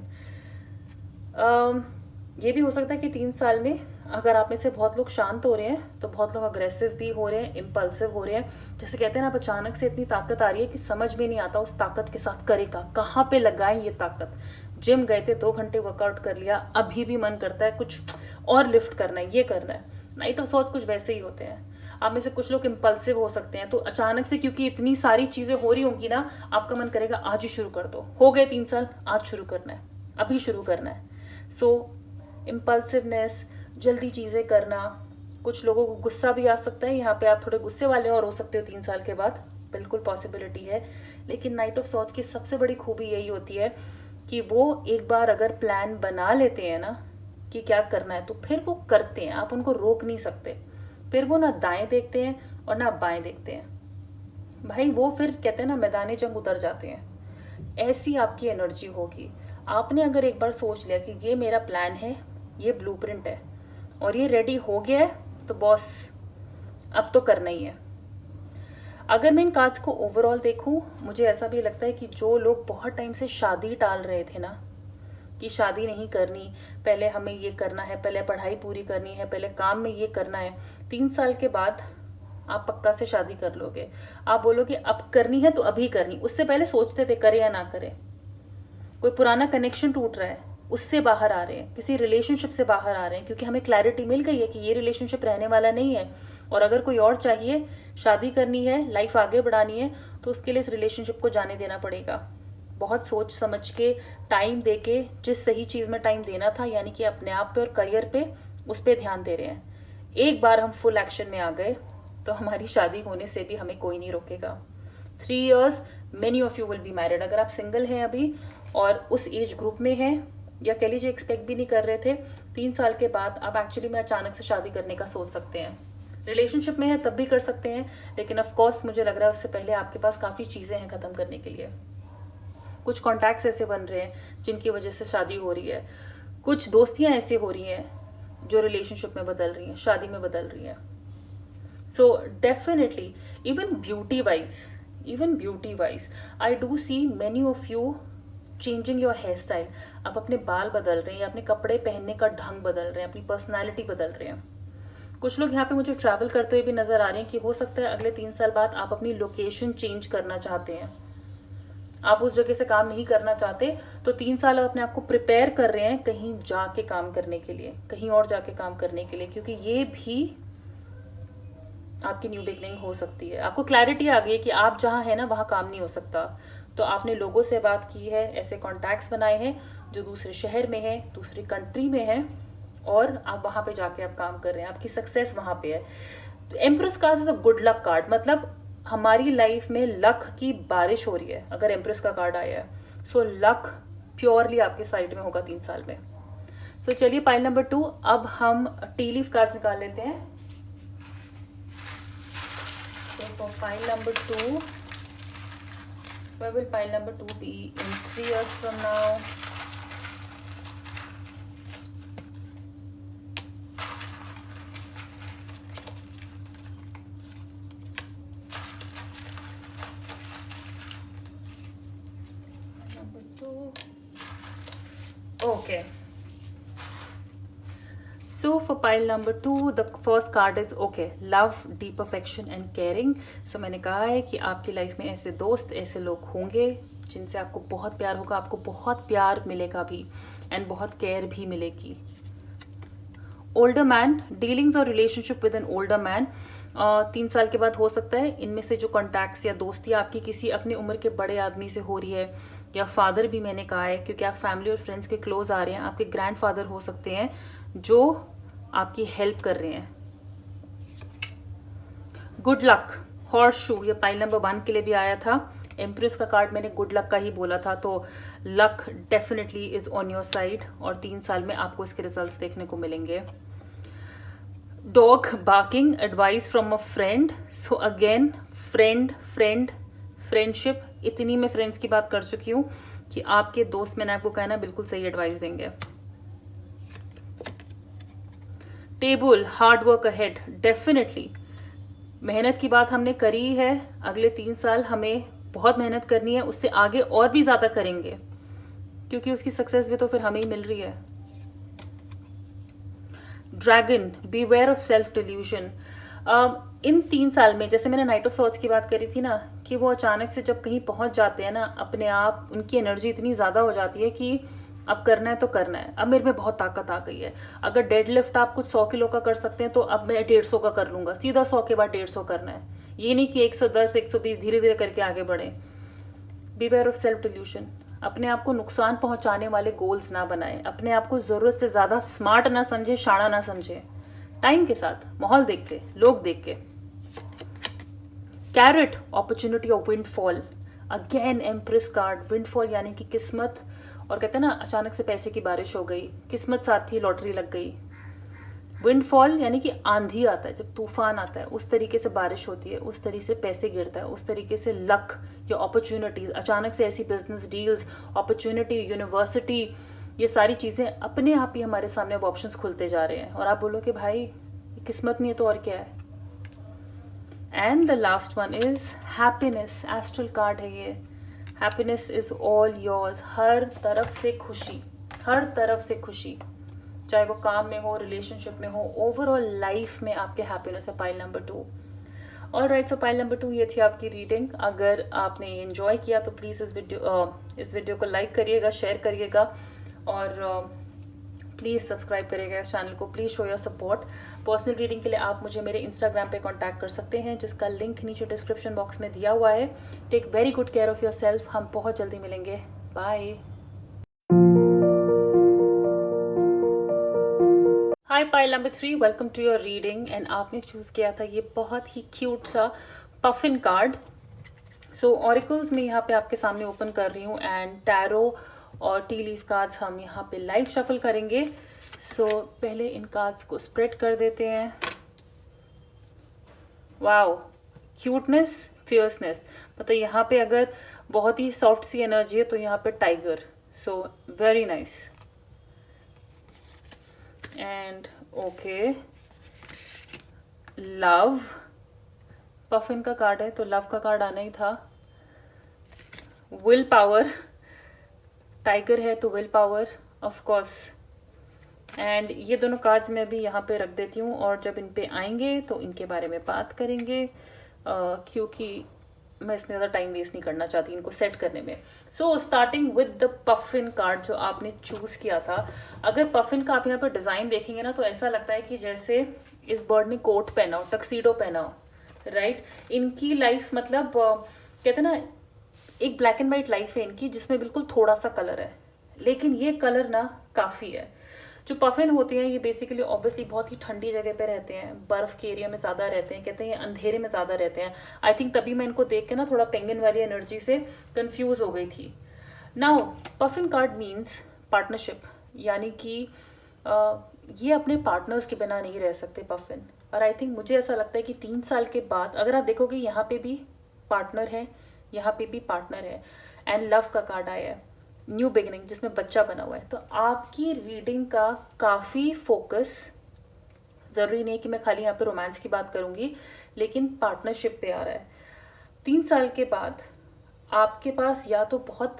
ये भी हो सकता है कि 3 साल में अगर आप में से बहुत लोग शांत हो रहे हैं तो बहुत लोग अग्रेसिव भी हो रहे हैं, इम्पल्सिव हो रहे हैं। जैसे कहते हैं ना, अब अचानक से इतनी ताकत आ रही है कि समझ में नहीं आता उस ताकत के साथ करेगा कहाँ पे लगाएं ये ताकत। जिम गए थे, 2 घंटे वर्कआउट कर लिया, अभी भी मन करता है कुछ और लिफ्ट करना है, ये करना है। नाइट ऑफ सॉर्ड्स कुछ वैसे ही होते हैं। आप में से कुछ लोग इम्पल्सिव हो सकते हैं, तो अचानक से क्योंकि इतनी सारी चीजें हो रही होंगी ना, आपका मन करेगा आज ही शुरू कर दो। हो गए 3 साल, आज शुरू करना है, अभी शुरू करना है। सो इम्पल्सिवनेस, जल्दी चीजें करना। कुछ लोगों को गुस्सा भी आ सकता है, यहाँ पे आप थोड़े गुस्से वाले और हो सकते हो 3 साल के बाद, बिल्कुल पॉसिबिलिटी है। लेकिन नाइट ऑफ सॉर्ड्स की सबसे बड़ी खूबी यही होती है कि वो एक बार अगर प्लान बना लेते हैं ना कि क्या करना है, तो फिर वो करते हैं, आप उनको रोक नहीं सकते। फिर वो ना दाएं देखते हैं और ना बाएं देखते हैं, भाई वो फिर कहते हैं ना मैदाने जंग उतर जाते हैं। ऐसी आपकी एनर्जी होगी। आपने अगर एक बार सोच लिया कि ये मेरा प्लान है, ये ब्लूप्रिंट है और ये रेडी हो गया है, तो बॉस अब तो करना ही है। अगर मैं इन कार्ड्स को ओवरऑल देखूं, मुझे ऐसा भी लगता है कि जो लोग बहुत टाइम से शादी टाल रहे थे ना, कि शादी नहीं करनी, पहले हमें ये करना है, पहले पढ़ाई पूरी करनी है, पहले काम में ये करना है, 3 साल के बाद आप पक्का से शादी कर लोगे। आप बोलोगे अब करनी है तो अभी करनी, उससे पहले सोचते थे करें या ना करें। कोई पुराना कनेक्शन टूट रहा है, उससे बाहर आ रहे हैं, किसी रिलेशनशिप से बाहर आ रहे हैं, क्योंकि हमें क्लैरिटी मिल गई है कि ये रिलेशनशिप रहने वाला नहीं है, और अगर कोई और चाहिए, शादी करनी है, लाइफ आगे बढ़ानी है, तो उसके लिए इस रिलेशनशिप को जाने देना पड़ेगा। बहुत सोच समझ के, टाइम दे के, जिस सही चीज़ में टाइम देना था, यानी कि अपने आप पे और करियर पे, उस पर ध्यान दे रहे हैं। एक बार हम फुल एक्शन में आ गए तो हमारी शादी होने से भी हमें कोई नहीं रोकेगा। 3 years many of you will be married. अगर आप सिंगल हैं अभी और उस एज ग्रुप में हैं, या कह लीजिए एक्सपेक्ट भी नहीं कर रहे थे, 3 साल के बाद आप एक्चुअली में अचानक से शादी करने का सोच सकते हैं। रिलेशनशिप में है तब भी कर सकते हैं, लेकिन ऑफ कोर्स मुझे लग रहा है उससे पहले आपके पास काफ़ी चीज़ें हैं ख़त्म करने के लिए। कुछ कॉन्टैक्ट्स ऐसे बन रहे हैं जिनकी वजह से शादी हो रही है, कुछ दोस्तियां ऐसे हो रही हैं जो रिलेशनशिप में बदल रही हैं, शादी में बदल रही हैं. So definitely, even beauty wise, I do see many of you changing your hairstyle. आप अपने बाल बदल रहे हैं, अपने कपड़े पहनने का ढंग बदल रहे हैं, अपनी पर्सनालिटी बदल रहे हैं. कुछ लोग यहाँ पे मुझे ट्रैवल करते हुए भी नजर आ रहे हैं कि हो सकता है अगले 3 साल बाद आप अपनी लोकेशन चेंज करना चाहते हैं, आप उस जगह से काम नहीं करना चाहते, तो 3 साल आप अपने आप को प्रिपेयर कर रहे हैं कहीं जाके काम करने के लिए, कहीं और जाके काम करने के लिए, क्योंकि ये भी आपकी न्यू बिगनिंग हो सकती है. आपको क्लैरिटी आ गई है कि आप जहाँ है ना वहाँ काम नहीं हो सकता, तो आपने लोगों से बात की है, ऐसे कॉन्टैक्ट्स बनाए हैं जो दूसरे शहर में है, दूसरी कंट्री में है, और आप वहाँ पे जाके आप काम कर रहे हैं, आपकी सक्सेस वहाँ पे है. तो empress card is a good luck card, मतलब हमारी लाइफ में लक की बारिश हो रही है अगर एम्प्रेस का कार्ड आया है. सो लक प्योरली आपके साइड में होगा 3 साल में. सो चलिए पाइल नंबर 2, अब हम टी लीफ कार्ड्स निकाल लेते हैं. So for pile number 2, where will pile number 2 be in 3 years from now? Number 2. Okay. So for pile number 2, the first card is okay, love, deep affection and caring. So मैंने कहा है कि आपकी life में ऐसे दोस्त, ऐसे लोग होंगे जिनसे आपको बहुत प्यार होगा, आपको बहुत प्यार मिलेगा भी, एंड बहुत केयर भी मिलेगी. ओल्डर मैन, डीलिंग्स और relationship with an older man 3 साल के बाद हो सकता है. इनमें से जो कॉन्टैक्ट्स या दोस्ती आपकी किसी अपनी उम्र के बड़े आदमी से हो रही है, या फादर भी मैंने कहा है क्योंकि आप फैमिली और फ्रेंड्स के क्लोज आ रहे हैं, आपके ग्रैंड फादर हो सकते हैं जो आपकी हेल्प कर रहे हैं. गुड लक, हॉर्स शू, ये पाइल नंबर 1 के लिए भी आया था. एम्प्रेस का कार्ड मैंने गुड लक का ही बोला था, तो luck definitely is on your side और 3 साल में आपको इसके रिजल्ट्स देखने को मिलेंगे. Dog barking, advice from a friend. So again friendship, इतनी मैं फ्रेंड्स की बात कर चुकी हूँ कि आपके दोस्त, मैंने आपको कहना, बिल्कुल सही एडवाइस देंगे. Table, hard work ahead, definitely मेहनत की बात हमने करी है. अगले 3 साल हमें बहुत मेहनत करनी है, उससे आगे और भी ज्यादा करेंगे, क्योंकि उसकी सक्सेस भी तो फिर हमें ही मिल रही है. Dragon, beware of self delusion. इन 3 साल में, जैसे मैंने नाइट ऑफ सॉर्ड्स की बात करी थी ना, कि वो अचानक से जब कहीं पहुंच जाते हैं ना, अपने आप उनकी एनर्जी इतनी ज्यादा हो जाती है कि अब करना है तो करना है, अब मेरे में बहुत ताकत आ गई है. अगर डेड लिफ्ट आप कुछ 100 किलो का कर सकते हैं तो अब मैं 150 का कर लूंगा, सीधा 100 के बाद 150 करना है. ये नहीं कि 110 120 धीरे धीरे करके आगे बढ़े. बीवेयर ऑफ सेल्फ डिल्यूजन, अपने आप को नुकसान पहुंचाने वाले गोल्स ना बनाएं, अपने आप को जरूरत से ज्यादा स्मार्ट ना समझे, शाणा ना समझे. टाइम के साथ, माहौल देख के, लोग देख के. Carrot, opportunity of windfall. Again empress card, windfall यानी कि किस्मत, और कहते हैं ना अचानक से पैसे की बारिश हो गई, किस्मत साथ थी, लॉटरी लग गई. विंडफॉल यानी कि आंधी आता है, जब तूफान आता है उस तरीके से बारिश होती है, उस तरीके से पैसे गिरता है, उस तरीके से लक या अपॉर्चुनिटीज, अचानक से ऐसी बिजनेस डील्स, अपॉर्चुनिटी, यूनिवर्सिटी, ये सारी चीजें अपने आप ही हमारे सामने अब ऑप्शंस खुलते जा रहे हैं, और आप बोलो कि भाई किस्मत नहीं है तो और क्या है. And the last one is happiness, astral card है ये. हैप्पीनेस इज ऑल योर्स, हर तरफ से खुशी, हर तरफ से खुशी, चाहे वो काम में हो, रिलेशनशिप में हो, ओवरऑल लाइफ में आपके हैप्पीनेस है. Pile number 2. All right, so pile number 2 ये थी आपकी रीडिंग. अगर आपने एंजॉय किया तो प्लीज़ इस वीडियो को लाइक करिएगा, शेयर करिएगा, और प्लीज़ सब्सक्राइब करिएगा इस चैनल को. Please show your support. Personal reading के लिए आप मुझे मेरे इंस्टाग्राम पे कांटेक्ट कर सकते हैं, जिसका लिंक नीचे डिस्क्रिप्शन बॉक्स में दिया हुआ है. Take very good care of yourself. हम बहुत जल्दी मिलेंगे. Bye. Hi pile number 3, welcome to your reading. And आपने चूज़ किया था ये बहुत ही क्यूट सा पफिन कार्ड. सो ऑरिकल्स में यहाँ पे आपके सामने ओपन कर रही हूँ, एंड टैरो और टी लीफ कार्ड्स हम यहाँ पे लाइव शफल करेंगे. सो पहले इन कार्ड्स को स्प्रेड कर देते हैं. वाओ, क्यूटनेस, फियर्सनेस, मतलब यहाँ पे अगर बहुत ही सॉफ्ट सी एनर्जी है, तो यहाँ पे tiger, so very nice. And okay, love, puffin का कार्ड है तो लव का कार्ड आना ही था। विल पावर, टाइगर है तो will power of course. And ये दोनों कार्ड्स मैं भी यहाँ पे रख देती हूँ, और जब इन पे आएंगे तो इनके बारे में बात करेंगे, क्योंकि मैं इसमें ज़्यादा टाइम वेस्ट नहीं करना चाहती इनको सेट करने में। So starting with the puffin card जो आपने चूज़ किया था, अगर पफिन का आप यहाँ पर डिज़ाइन देखेंगे ना, तो ऐसा लगता है कि जैसे इस बर्ड ने कोट पहना हो, टक्सीडो पहना हो, राइट। इनकी लाइफ मतलब कहते हैं ना, एक ब्लैक एंड वाइट लाइफ है इनकी, जिसमें बिल्कुल थोड़ा सा कलर है, लेकिन ये कलर ना काफ़ी है। जो पफिन होते हैं ये बेसिकली ऑब्वियसली बहुत ही ठंडी जगह पे रहते हैं, बर्फ़ के एरिया में ज़्यादा रहते हैं, कहते हैं ये अंधेरे में ज़्यादा रहते हैं। आई थिंक तभी मैं इनको देख के ना थोड़ा पेंगुइन वाली एनर्जी से कंफ्यूज हो गई थी। Now puffin card means partnership, यानी कि ये अपने पार्टनर्स के बिना नहीं रह सकते पफिन। और आई थिंक मुझे ऐसा लगता है कि 3 साल के बाद अगर आप देखोगे यहाँ पे भी पार्टनर है, यहाँ पे भी पार्टनर है, एंड लव का कार्ड आया है, न्यू बिगिनिंग जिसमें बच्चा बना हुआ है। तो आपकी रीडिंग का काफ़ी फोकस, ज़रूरी नहीं कि मैं खाली यहाँ पे रोमांस की बात करूँगी, लेकिन पार्टनरशिप पे आ रहा है। 3 साल के बाद आपके पास या तो बहुत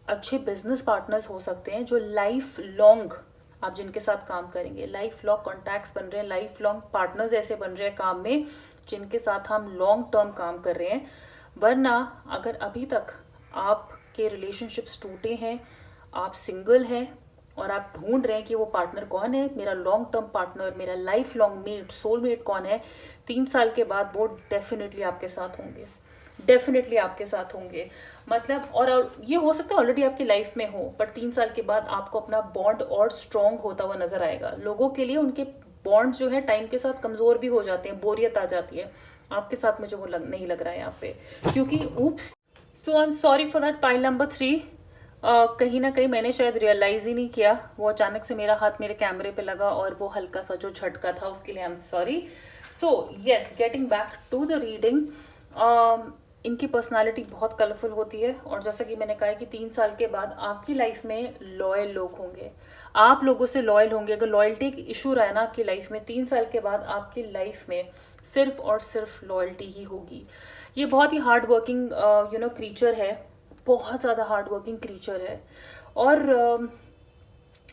अच्छे बिजनेस पार्टनर्स हो सकते हैं जो लाइफ लॉन्ग आप जिनके साथ काम करेंगे, लाइफ लॉन्ग कॉन्टैक्ट्स बन रहे हैं, लाइफ लॉन्ग पार्टनर्स ऐसे बन रहे हैं काम में जिनके साथ हम लॉन्ग टर्म काम कर रहे हैं। वरना अगर अभी तक आपके रिलेशनशिप्स टूटे हैं, आप सिंगल हैं और आप ढूंढ रहे हैं कि वो पार्टनर कौन है, मेरा लॉन्ग टर्म पार्टनर, मेरा लाइफ लॉन्ग मेट, सोलमेट कौन है, 3 साल के बाद वो डेफिनेटली आपके साथ होंगे, डेफिनेटली आपके साथ होंगे। मतलब और ये हो सकता है ऑलरेडी आपकी लाइफ में हो, पर 3 साल के बाद आपको अपना बॉन्ड और स्ट्रॉन्ग होता हुआ नजर आएगा। लोगों के लिए उनके बॉन्ड जो है टाइम के साथ कमजोर भी हो जाते हैं, बोरियत आ जाती है। आपके साथ मुझे वो नहीं लग रहा है यहाँ पे, क्योंकि oops, so I am sorry for that. Pile number 3, कहीं ना कहीं मैंने शायद रियलाइज ही नहीं किया, वो अचानक से मेरा हाथ मेरे कैमरे पे लगा और वो हल्का सा जो झटका था उसके लिए I am sorry. So yes, getting back to the reading, इनकी पर्सनालिटी बहुत कलरफुल होती है, और जैसा कि मैंने कहा है कि 3 साल के बाद आपकी लाइफ में लॉयल लोग होंगे, आप लोगों से लॉयल होंगे। अगर लॉयल्टी एक इशू रहा है ना आपकी लाइफ में, 3 साल के बाद आपकी लाइफ में सिर्फ और सिर्फ लॉयल्टी ही होगी। ये बहुत ही हार्ड वर्किंग क्रीचर है, बहुत ज़्यादा हार्ड वर्किंग क्रीचर है, और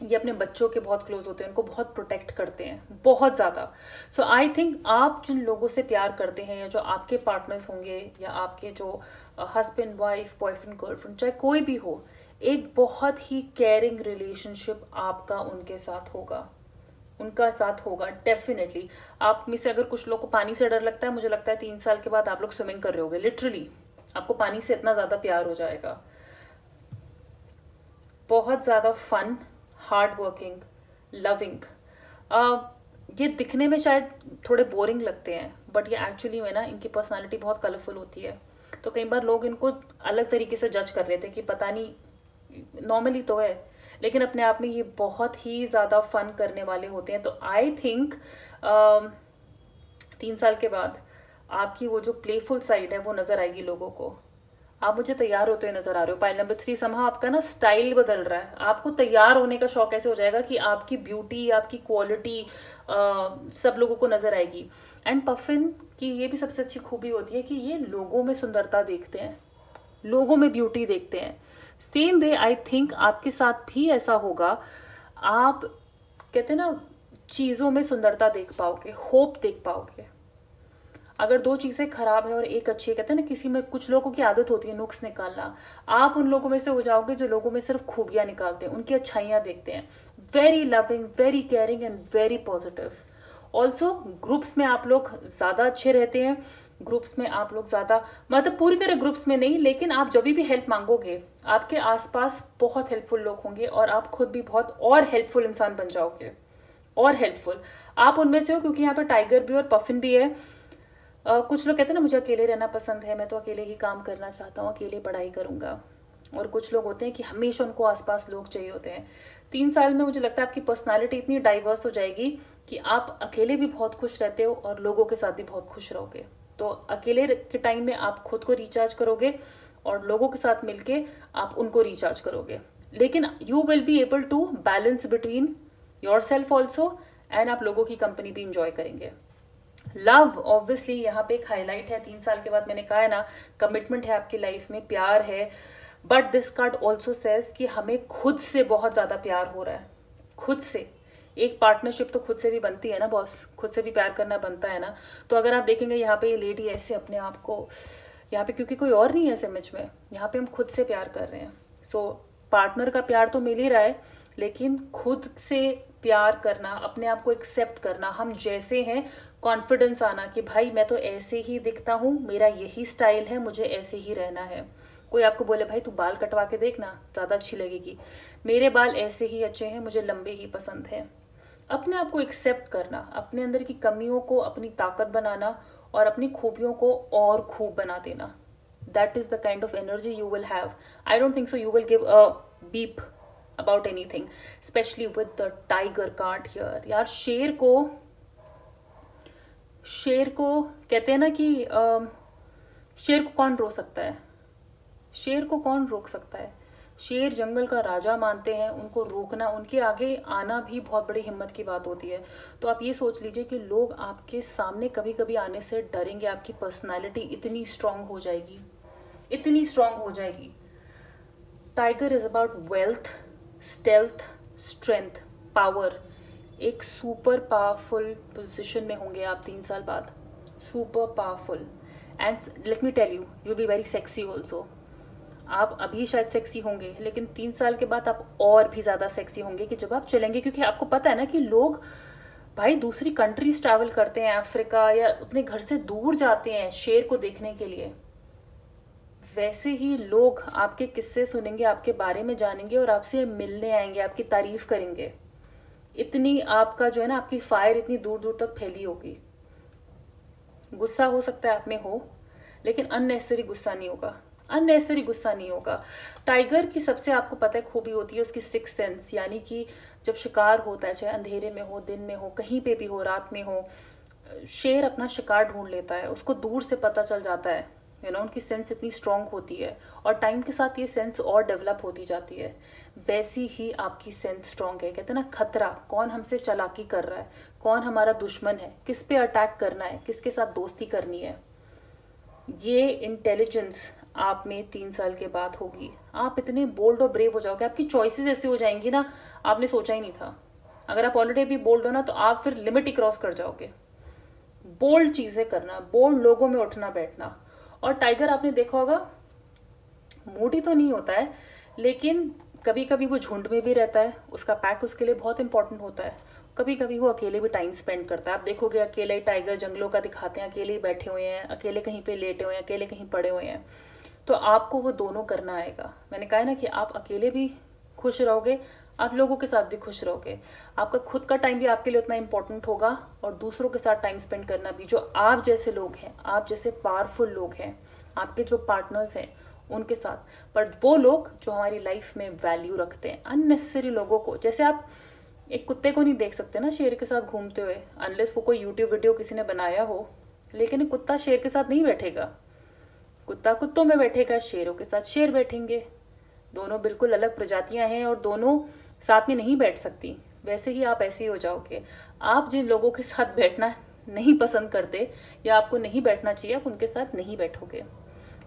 ये अपने बच्चों के बहुत क्लोज होते हैं, उनको बहुत प्रोटेक्ट करते हैं, बहुत ज़्यादा। सो आई थिंक आप जिन लोगों से प्यार करते हैं, या जो आपके पार्टनर्स होंगे, या आपके जो हस्बैंड वाइफ बॉयफ्रेंड गर्लफ्रेंड चाहे कोई भी हो, एक बहुत ही केयरिंग रिलेशनशिप आपका उनके साथ होगा, उनका साथ होगा डेफिनेटली। आप में से अगर कुछ लोग को पानी से डर लगता है, मुझे लगता है 3 साल के बाद आप लोग स्विमिंग कर रहे होगे, लिटरली आपको पानी से इतना ज़्यादा प्यार हो जाएगा। बहुत ज़्यादा फन, हार्ड वर्किंग, लविंग। ये दिखने में शायद थोड़े बोरिंग लगते हैं, बट ये एक्चुअली में ना इनकी पर्सनालिटी बहुत कलरफुल होती है। तो कई बार लोग इनको अलग तरीके से जज कर लेते हैं कि पता नहीं, नॉर्मली तो है, लेकिन अपने आप में ये बहुत ही ज़्यादा फन करने वाले होते हैं। तो आई थिंक 3 साल के बाद आपकी वो जो प्लेफुल साइड है वो नज़र आएगी लोगों को। आप मुझे तैयार होते हुए नजर आ रहे हो। पाइल नंबर 3, समहा आपका ना स्टाइल बदल रहा है, आपको तैयार होने का शौक ऐसे हो जाएगा कि आपकी ब्यूटी, आपकी क्वालिटी सब लोगों को नजर आएगी। एंड पफिन की ये भी सबसे अच्छी खूबी होती है कि ये लोगों में सुंदरता देखते हैं, लोगों में ब्यूटी देखते हैं। सेम वे आई थिंक आपके साथ भी ऐसा होगा। आप कहते हैं ना, चीज़ों में सुंदरता देख पाओगे, होप देख पाओगे। अगर 2 चीज़ें खराब है और एक अच्छी है, कहते हैं ना, किसी में कुछ लोगों की आदत होती है नुक्स निकालना, आप उन लोगों में से हो जाओगे जो लोगों में सिर्फ खूबियाँ निकालते हैं, उनकी अच्छाइयाँ देखते हैं। Very loving, very caring and very positive. Also groups में आप लोग ज़्यादा अच्छे रहते हैं, ग्रुप्स में आप लोग ज़्यादा, मतलब पूरी तरह ग्रुप्स में नहीं, लेकिन आप जब भी हेल्प मांगोगे आपके आसपास बहुत हेल्पफुल लोग होंगे, और आप खुद भी बहुत और हेल्पफुल इंसान बन जाओगे, और हेल्पफुल आप उनमें से हो। क्योंकि यहाँ पर टाइगर भी और पफिन भी है। कुछ लोग कहते हैं ना, मुझे अकेले रहना पसंद है, मैं तो अकेले ही काम करना चाहता हूँ, अकेले पढ़ाई करूँगा। और कुछ लोग होते हैं कि हमेशा उनको आसपास लोग चाहिए होते हैं। 3 साल में मुझे लगता है आपकी पर्सनालिटी इतनी डाइवर्स हो जाएगी कि आप अकेले भी बहुत खुश रहते हो और लोगों के साथ भी बहुत खुश रहोगे। तो अकेले के टाइम में आप खुद को रिचार्ज करोगे, और लोगों के साथ मिलके आप उनको रिचार्ज करोगे। लेकिन you will be able to balance between yourself also and आप लोगों की कंपनी भी इंजॉय करेंगे। लव ऑब्वियसली यहाँ पे एक हाईलाइट है। 3 साल के बाद मैंने कहा है ना, कमिटमेंट है आपकी लाइफ में, प्यार है। But this card also says कि हमें खुद से बहुत ज्यादा प्यार हो रहा है, खुद से। एक पार्टनरशिप तो खुद से भी बनती है ना बॉस, खुद से भी प्यार करना बनता है ना। तो अगर आप देखेंगे यहाँ पे ये लेडी ऐसे अपने आप को यहाँ पे, क्योंकि कोई और नहीं है इस इमेज में, यहाँ पे हम खुद से प्यार कर रहे हैं। सो पार्टनर का प्यार तो मिल ही रहा है, लेकिन खुद से प्यार करना, अपने आप को एक्सेप्ट करना, हम जैसे हैं, कॉन्फिडेंस आना कि भाई मैं तो ऐसे ही दिखता हूँ, मेरा यही स्टाइल है, मुझे ऐसे ही रहना है। कोई आपको बोले भाई तू बाल कटवा के देखना ज़्यादा अच्छी लगेगी, मेरे बाल ऐसे ही अच्छे हैं, मुझे लंबे ही पसंद है। अपने आप को एक्सेप्ट करना, अपने अंदर की कमियों को अपनी ताकत बनाना और अपनी खूबियों को और खूब बना देना। That is the kind of energy you will have. I don't think so you will give a beep about anything, specially with the tiger card here. यार शेर को कहते हैं ना कि शेर को कौन रोक सकता है, शेर को कौन रोक सकता है। शेर जंगल का राजा मानते हैं, उनको रोकना, उनके आगे आना भी बहुत बड़ी हिम्मत की बात होती है। तो आप ये सोच लीजिए कि लोग आपके सामने कभी कभी आने से डरेंगे, आपकी पर्सनालिटी इतनी स्ट्रांग हो जाएगी, इतनी स्ट्रांग हो जाएगी। Tiger is about wealth, stealth, strength, power. एक सुपर पावरफुल पोजिशन में होंगे आप 3 साल बाद, super powerful. And let me tell you, you be very sexy also. आप अभी शायद सेक्सी होंगे, लेकिन 3 साल के बाद आप और भी ज़्यादा सेक्सी होंगे कि जब आप चलेंगे, क्योंकि आपको पता है ना कि लोग भाई दूसरी कंट्रीज ट्रैवल करते हैं, अफ्रीका या अपने घर से दूर जाते हैं शेर को देखने के लिए। वैसे ही लोग आपके किस्से सुनेंगे, आपके बारे में जानेंगे और आपसे मिलने आएंगे, आपकी तारीफ करेंगे। इतनी आपका जो है ना, आपकी फायर इतनी दूर दूर तक फैली होगी। गुस्सा हो सकता है आप में हो, लेकिन अननेसेसरी गुस्सा नहीं होगा, अननेसेसरी गुस्सा नहीं होगा। टाइगर की सबसे आपको पता है खूबी होती है उसकी सिक्स सेंस, यानी कि जब शिकार होता है, चाहे अंधेरे में हो, दिन में हो, कहीं पे भी हो, रात में हो, शेर अपना शिकार ढूंढ लेता है, उसको दूर से पता चल जाता है। उनकी सेंस इतनी स्ट्रांग होती है और टाइम के साथ ये सेंस और डेवलप होती जाती है। वैसी ही आपकी सेंस स्ट्रांग है। कहते हैं ना, खतरा, कौन हमसे चालाकी कर रहा है, कौन हमारा दुश्मन है, किस पे अटैक करना है, किसके साथ दोस्ती करनी है, ये इंटेलिजेंस आप में 3 साल के बाद होगी। आप इतने बोल्ड और ब्रेव हो जाओगे, आपकी चॉइसेस ऐसी हो जाएंगी ना, आपने सोचा ही नहीं था। अगर आप ऑलरेडी भी बोल्ड हो ना, तो आप फिर लिमिट ही क्रॉस कर जाओगे। बोल्ड चीजें करना, बोल्ड लोगों में उठना बैठना। और टाइगर आपने देखा होगा, मोटी तो नहीं होता है, लेकिन कभी कभी वो झुंड में भी रहता है, उसका पैक उसके लिए बहुत इंपॉर्टेंट होता है। कभी कभी वो अकेले भी टाइम स्पेंड करता है। आप देखोगे अकेले टाइगर जंगलों का दिखाते हैं, अकेले ही बैठे हुए हैं, अकेले कहीं पे लेटे हुए हैं, अकेले कहीं पड़े हुए हैं। तो आपको वो दोनों करना आएगा। मैंने कहा है ना कि आप अकेले भी खुश रहोगे, आप लोगों के साथ भी खुश रहोगे। आपका खुद का टाइम भी आपके लिए उतना इंपॉर्टेंट होगा और दूसरों के साथ टाइम स्पेंड करना भी, जो आप जैसे लोग हैं, आप जैसे पावरफुल लोग हैं, आपके जो पार्टनर्स हैं उनके साथ। पर वो लोग जो हमारी लाइफ में वैल्यू रखते हैं, अननेसेसरी लोगों को, जैसे आप एक कुत्ते को नहीं देख सकते ना शेर के साथ घूमते हुए, अनलेस वो कोई यूट्यूब वीडियो किसी ने बनाया हो। लेकिन कुत्ता शेर के साथ नहीं बैठेगा, कुत्ता कुत्तों में बैठेगा, शेरों के साथ शेर बैठेंगे। दोनों बिल्कुल अलग प्रजातियां हैं और दोनों साथ में नहीं बैठ सकती। वैसे ही आप ऐसे ही हो जाओगे। आप जिन लोगों के साथ बैठना नहीं पसंद करते या आपको नहीं बैठना चाहिए, आप उनके साथ नहीं बैठोगे।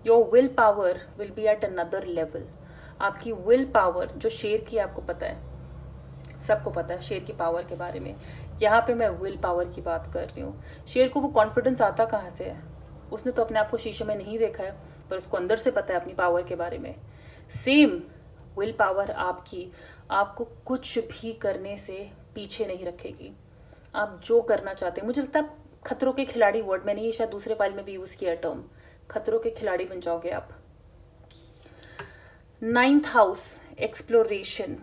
Your will power will be at another level. आपकी विल पावर जो शेर की, आपको पता है, सबको पता है शेर की पावर के बारे में। यहाँ पे मैं विल पावर की बात कर रही हूँ। शेर को वो कॉन्फिडेंस आता कहाँ से है? उसने तो अपने आप को शीशे में नहीं देखा है, पर उसको अंदर से पता है अपनी पावर के बारे में। सेम विल पावर आपकी आपको कुछ भी करने से पीछे नहीं रखेगी। आप जो करना चाहते हैं, मुझे लगता है खतरों के खिलाड़ी वर्ड, मैंने ये शायद दूसरे पाइल में भी यूज किया टर्म, खतरों के खिलाड़ी बन जाओगे आप। 9th हाउस, एक्सप्लोरेशन,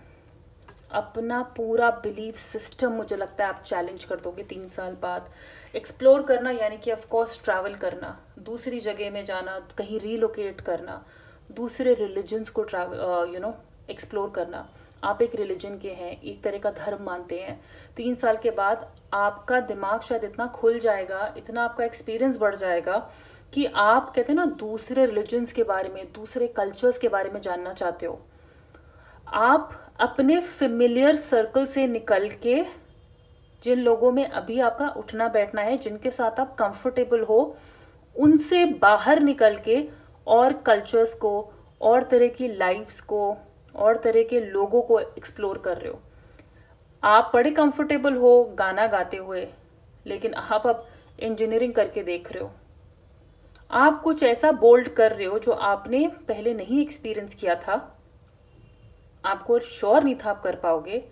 अपना पूरा बिलीफ सिस्टम मुझे लगता है आप चैलेंज कर दोगे 3 साल बाद। एक्सप्लोर करना यानी कि ऑफ कोर्स ट्रैवल करना, दूसरी जगह में जाना, कहीं रीलोकेट करना, दूसरे रिलीजन्स को ट्रैवल एक्सप्लोर करना। आप एक रिलीजन के हैं, एक तरह का धर्म मानते हैं। 3 साल के बाद आपका दिमाग शायद इतना खुल जाएगा, इतना आपका एक्सपीरियंस बढ़ जाएगा कि आप कहते हैं ना दूसरे रिलीजन्स के बारे में, दूसरे कल्चर्स के बारे में जानना चाहते हो, आप अपने फेमिलियर सर्कल से निकल के जिन लोगों में अभी आपका उठना बैठना है, जिनके साथ आप कंफर्टेबल हो, उनसे बाहर निकल के और कल्चर्स को, और तरह की लाइफ्स को, और तरह के लोगों को एक्सप्लोर कर रहे हो। आप बड़े कंफर्टेबल हो गाना गाते हुए, लेकिन आप अब इंजीनियरिंग करके देख रहे हो। आप कुछ ऐसा बोल्ड कर रहे हो जो आपने पहले नहीं एक्सपीरियंस किया था, आपको श्योर नहीं था आप कर पाओगे,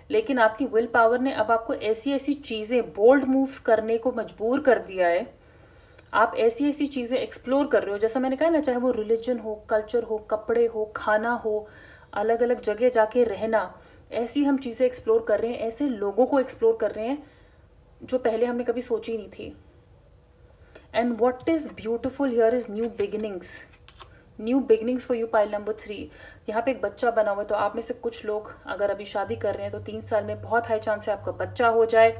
लेकिन आपकी विल पावर ने अब आपको ऐसी ऐसी चीज़ें, बोल्ड मूव्स करने को मजबूर कर दिया है। आप ऐसी ऐसी चीज़ें एक्सप्लोर कर रहे हो, जैसा मैंने कहा ना, चाहे वो रिलीजन हो, कल्चर हो, कपड़े हो, खाना हो, अलग अलग जगह जाके रहना, ऐसी हम चीज़ें एक्सप्लोर कर रहे हैं, ऐसे लोगों को एक्सप्लोर कर रहे हैं जो पहले हमने कभी सोची नहीं थी। And what is beautiful here is new beginnings, new beginnings for you, pile number 3। यहाँ पे एक बच्चा बना हुआ है, तो आप में से कुछ लोग अगर अभी शादी कर रहे हैं तो 3 साल में बहुत हाई चांस है आपका बच्चा हो जाए।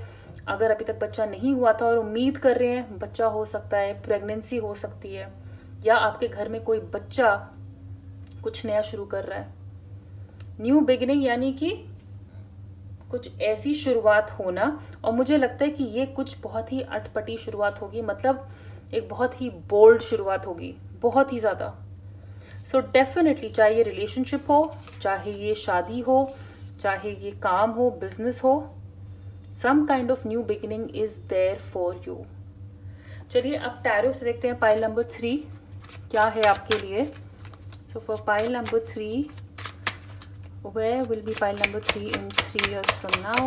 अगर अभी तक बच्चा नहीं हुआ था और उम्मीद कर रहे हैं, बच्चा हो सकता है, प्रेगनेंसी हो सकती है, या आपके घर में कोई बच्चा कुछ नया शुरू कर रहा है। न्यू बिगिनिंग यानी कि कुछ ऐसी शुरुआत होना, और मुझे लगता है कि ये कुछ बहुत ही अटपटी शुरुआत होगी, मतलब एक बहुत ही बोल्ड शुरुआत होगी, बहुत ही ज़्यादा। सो डेफिनेटली, चाहे ये रिलेशनशिप हो, चाहे ये शादी हो, चाहे ये काम हो, बिजनेस हो, some kind of new beginning is there for you. चलिए अब टैरो से देखते हैं पाइल नंबर 3 क्या है आपके लिए। सो for pile number 3, where will be pile number 3 in 3 years from now?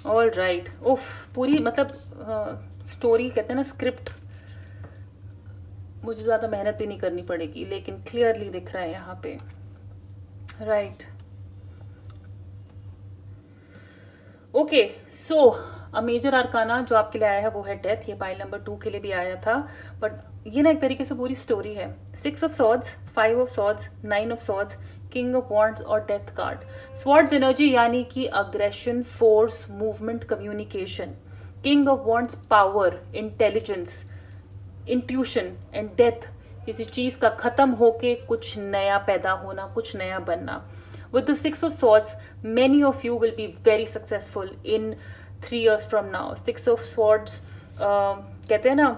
All right, उफ, पूरी मतलब स्टोरी कहते हैं ना, स्क्रिप्ट मुझे ज़्यादा मेहनत भी नहीं करनी पड़ेगी, लेकिन क्लियरली दिख रहा है यहाँ पे। Right, okay. So a major arcana जो आपके लिए आया है वो है डेथ। ये पाइल नंबर 2 के लिए भी आया था, बट ये ना एक तरीके से पूरी स्टोरी है। 6 of swords, 5 of swords, 9 of swords, king of wands और डेथ कार्ड। स्वॉर्ड्स एनर्जी यानी कि aggression, force, movement, communication. King of wands power, intelligence, intuition. And death किसी चीज का खत्म होके कुछ नया पैदा होना, कुछ नया बनना। With the 6 of Swords, many of you will be very successful in 3 years from now. 6 of Swords कहते हैं ना,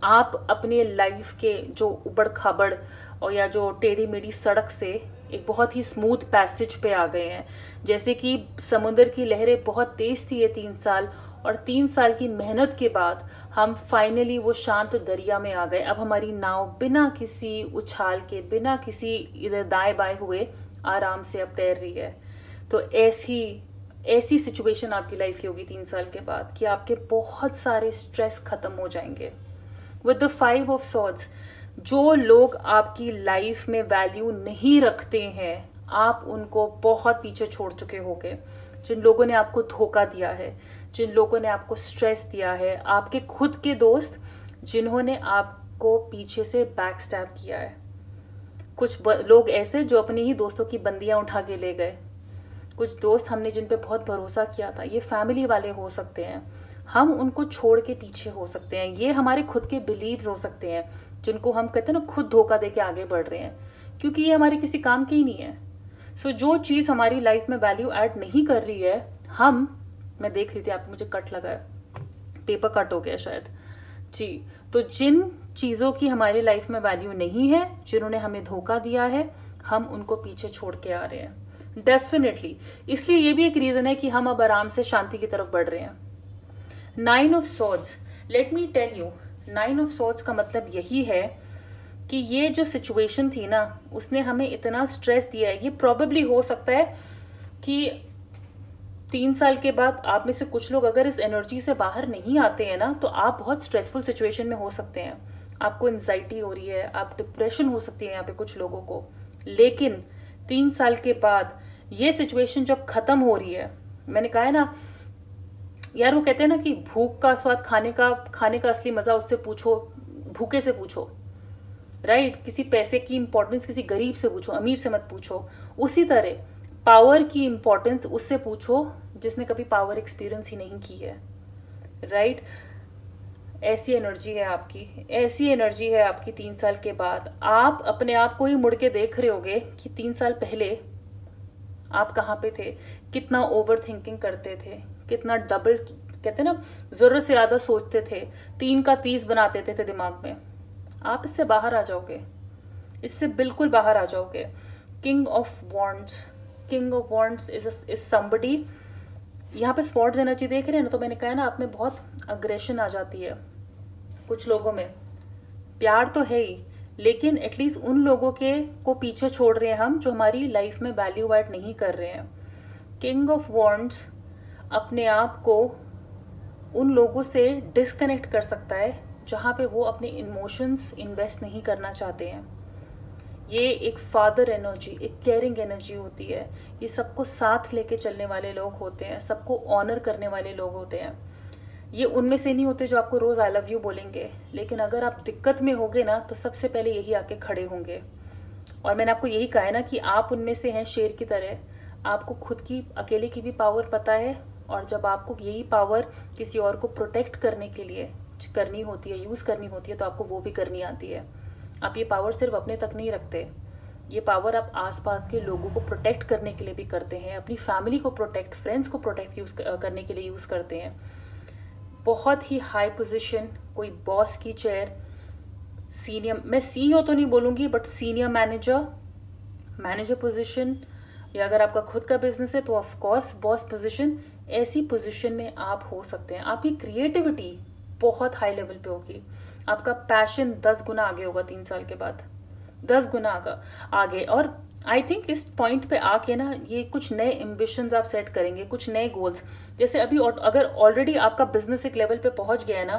आप अपने लाइफ के जो उबड़ खाबड़ और या जो टेढ़ी मेढ़ी सड़क से एक बहुत ही स्मूथ पैसेज पे आ गए हैं। जैसे कि समुद्र की लहरें बहुत तेज थी ये 3 साल, और 3 साल की मेहनत के बाद हम फाइनली वो शांत दरिया में आ गए। अब हमारी नाव बिना किसी उछाल के, बिना किसी इधर दाएं बाएं हुए आराम से अब तैर रही है। तो ऐसी सिचुएशन आपकी लाइफ की होगी 3 साल के बाद कि आपके बहुत सारे स्ट्रेस खत्म हो जाएंगे। विद द 5 ऑफ सॉर्ड्स, जो लोग आपकी लाइफ में वैल्यू नहीं रखते हैं, आप उनको बहुत पीछे छोड़ चुके होगे। जिन लोगों ने आपको धोखा दिया है, जिन लोगों ने आपको स्ट्रेस दिया है, आपके खुद के दोस्त जिन्होंने आपको पीछे से बैक स्टैब किया है। कुछ लोग ऐसे जो अपने ही दोस्तों की बंदियां उठा के ले गए। कुछ दोस्त हमने जिन पे बहुत भरोसा किया था, ये फैमिली वाले हो सकते हैं, हम उनको छोड़ के पीछे हो सकते हैं। ये हमारे खुद के बिलीव्स हो सकते हैं जिनको हम कहते हैं ना खुद धोखा दे के आगे बढ़ रहे हैं, क्योंकि ये हमारे किसी काम की ही नहीं है। सो जो चीज़ हमारी लाइफ में वैल्यू ऐड नहीं कर रही है, मैं देख रही थी आपको, मुझे कट लगा है, पेपर कट हो गया शायद जी। तो जिन चीज़ों की हमारी लाइफ में वैल्यू नहीं है, जिन्होंने हमें धोखा दिया है, हम उनको पीछे छोड़ के आ रहे हैं डेफिनेटली। इसलिए ये भी एक रीज़न है कि हम अब आराम से शांति की तरफ बढ़ रहे हैं। 9 of swords, let me tell you, 9 of swords का मतलब यही है कि ये जो सिचुएशन थी ना, उसने हमें इतना स्ट्रेस दिया है। ये प्रॉबेबली हो सकता है कि 3 साल के बाद आप में से कुछ लोग अगर इस एनर्जी से बाहर नहीं आते हैं ना, तो आप बहुत स्ट्रेसफुल सिचुएशन में हो सकते हैं। आपको एंजाइटी हो रही है, आप डिप्रेशन हो सकती है यहाँ पे कुछ लोगों को। लेकिन 3 साल के बाद ये सिचुएशन जब खत्म हो रही है, मैंने कहा है ना यार, वो कहते हैं ना कि भूख का स्वाद खाने का असली मजा उससे पूछो भूखे से पूछो, राइट? किसी पैसे की इंपॉर्टेंस किसी गरीब से पूछो, अमीर से मत पूछो। उसी तरह पावर की इंपॉर्टेंस उससे पूछो जिसने कभी पावर एक्सपीरियंस ही नहीं की है, राइट? ऐसी एनर्जी है आपकी, ऐसी एनर्जी है आपकी। 3 साल के बाद आप अपने आप को ही मुड़ के देख रहे होगे कि 3 साल पहले आप कहाँ पे थे, कितना ओवर थिंकिंग करते थे, कितना डबल, कहते हैं ना, जरूरत से ज्यादा सोचते थे, 3 का 30 बना देते थे दिमाग में। आप इससे बाहर आ जाओगे, इससे बिल्कुल बाहर आ जाओगे। King of wands, king of wands is somebody, यहाँ पे स्पॉट्स एनर्जी देख रहे हैं ना, तो मैंने कहा ना आप में बहुत अग्रेशन आ जाती है। कुछ लोगों में प्यार तो है ही, लेकिन एटलीस्ट उन लोगों के को पीछे छोड़ रहे हैं हम जो हमारी लाइफ में वैल्यू ऐड नहीं कर रहे हैं। किंग ऑफ वॉन्ड्स अपने आप को उन लोगों से डिस्कनेक्ट कर सकता है जहाँ पे वो अपने इमोशंस इन्वेस्ट नहीं करना चाहते हैं। ये एक फादर एनर्जी, एक केयरिंग एनर्जी होती है। ये सबको साथ लेके चलने वाले लोग होते हैं, सबको ऑनर करने वाले लोग होते हैं। ये उनमें से नहीं होते जो आपको रोज़ आई लव यू बोलेंगे, लेकिन अगर आप दिक्कत में होगे ना तो सबसे पहले यही आके खड़े होंगे। और मैंने आपको यही कहा है ना कि आप उनमें से हैं शेर की तरह। आपको खुद की अकेले की भी पावर पता है, और जब आपको यही पावर किसी और को प्रोटेक्ट करने के लिए करनी होती है, यूज़ करनी होती है, तो आपको वो भी करनी आती है। आप ये पावर सिर्फ अपने तक नहीं रखते, ये पावर आप आसपास के लोगों को प्रोटेक्ट करने के लिए भी करते हैं, अपनी फैमिली को प्रोटेक्ट, फ्रेंड्स को प्रोटेक्ट यूज़ करने के लिए यूज़ करते हैं। बहुत ही हाई पोजीशन, कोई बॉस की चेयर, सीनियर, मैं CEO तो नहीं बोलूँगी, but senior manager, manager position, या अगर आपका खुद का बिजनेस है तो ऑफ कोर्स बॉस पोजीशन, ऐसी पोजीशन में आप हो सकते हैं। आपकी क्रिएटिविटी बहुत हाई लेवल पे होगी, आपका पैशन 10 गुना आगे होगा 3 साल के बाद, 10 गुना आगे। और आई थिंक इस पॉइंट पे आके ना ये कुछ नए एम्बिशंस आप सेट करेंगे, कुछ नए गोल्स। जैसे अभी अगर ऑलरेडी आपका बिजनेस एक लेवल पे पहुंच गया है ना,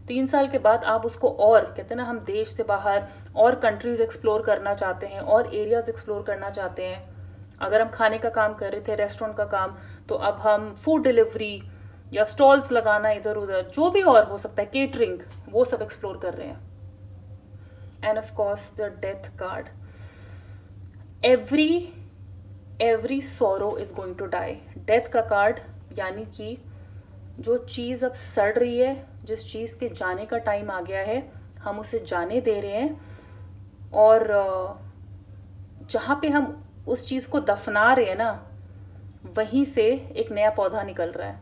3 साल के बाद आप उसको, और कहते हैं ना हम देश से बाहर और कंट्रीज एक्सप्लोर करना चाहते हैं, और एरियाज एक्सप्लोर करना चाहते हैं। अगर हम खाने का काम कर रहे थे, रेस्टोरेंट का काम, तो अब हम फूड डिलीवरी या स्टॉल्स लगाना इधर उधर, जो भी और हो सकता है, केटरिंग, वो सब एक्सप्लोर कर रहे हैं। And of course the death card, every sorrow is going to die. Death का कार्ड यानी कि जो चीज़ अब सड़ रही है, जिस चीज़ के जाने का टाइम आ गया है, हम उसे जाने दे रहे हैं। और जहाँ पे हम उस चीज़ को दफना रहे हैं ना, वहीं से एक नया पौधा निकल रहा है,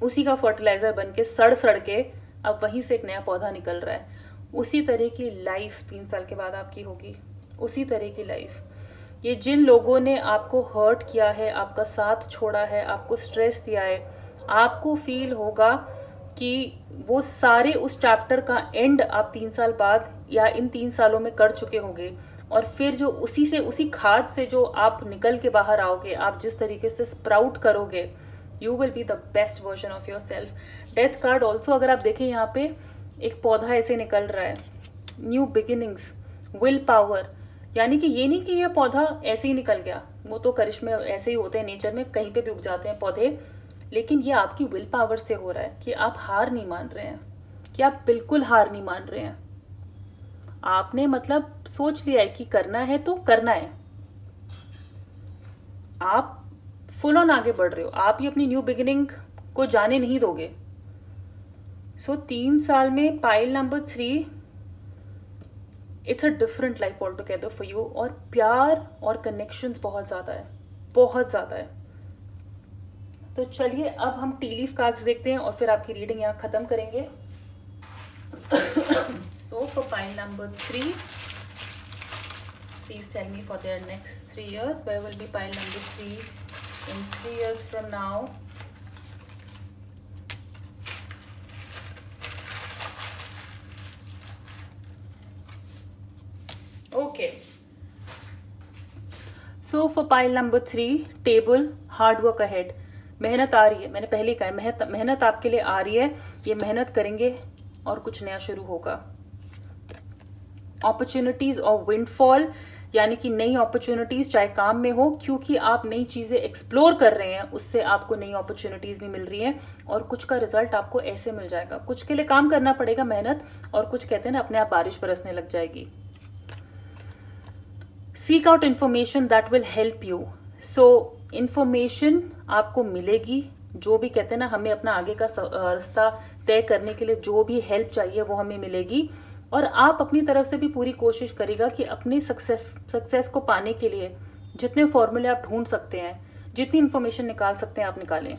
उसी का फर्टिलाइजर बन के सड़ सड़ के अब वहीं से एक नया पौधा निकल रहा है। उसी तरह की लाइफ 3 साल के बाद आपकी होगी, उसी तरह की लाइफ। ये जिन लोगों ने आपको हर्ट किया है, आपका साथ छोड़ा है, आपको स्ट्रेस दिया है, आपको फील होगा कि वो सारे उस चैप्टर का एंड आप 3 साल बाद या इन 3 सालों में कर चुके होंगे। और फिर जो उसी खाद से जो आप निकल के बाहर आओगे, आप जिस तरीके से स्प्राउट करोगे, you will be the best version of your self. Death card also अगर आप देखें, यहाँ पे एक पौधा ऐसे निकल रहा है, न्यू बिगिनिंग्स, विल पावर। यानी कि ये नहीं कि ये पौधा ऐसे ही निकल गया, वो तो करिश्मे ऐसे ही होते हैं, नेचर में कहीं पे भी उग जाते हैं पौधे, लेकिन ये आपकी विल पावर से हो रहा है कि आप हार नहीं मान रहे हैं, कि आप बिल्कुल हार नहीं मान रहे हैं। आपने मतलब सोच लिया है कि करना है तो करना है, आप फुल ऑन आगे बढ़ रहे हो, आप ये अपनी न्यू बिगिनिंग को जाने नहीं दोगे। सो 3 साल में pile number 3, it's a different life all together for you. और प्यार और कनेक्शंस बहुत ज्यादा है, बहुत ज्यादा है। तो चलिए अब हम टी लीफ कार्ड्स देखते हैं और फिर आपकी रीडिंग यहाँ खत्म करेंगे। So for pile number 3, please tell me for their next 3 years, where will be pile number 3 in 3 years from now? Okay. So for pile number 3, table, hard work ahead. मेहनत आ रही है, मैंने पहले कहा है, मेहनत आपके लिए आ रही है, ये मेहनत करेंगे और कुछ नया शुरू होगा। अपॉर्चुनिटीज और विंडफॉल, यानी कि नई अपॉर्चुनिटीज चाहे काम में हो, क्योंकि आप नई चीजें एक्सप्लोर कर रहे हैं उससे आपको नई अपॉर्चुनिटीज भी मिल रही हैं और कुछ का रिजल्ट आपको ऐसे मिल जाएगा। कुछ के लिए काम करना पड़ेगा मेहनत, और कुछ कहते हैं ना अपने आप बारिश बरसने लग जाएगी। Seek out information that will help you. So information आपको मिलेगी, जो भी कहते हैं ना हमें अपना आगे का रास्ता तय करने के लिए जो भी हेल्प चाहिए वो हमें मिलेगी, और आप अपनी तरफ से भी पूरी कोशिश करिएगा कि अपनी सक्सेस को पाने के लिए जितने फॉर्मूले आप ढूंढ सकते हैं, जितनी इंफॉर्मेशन निकाल सकते हैं आप निकालें।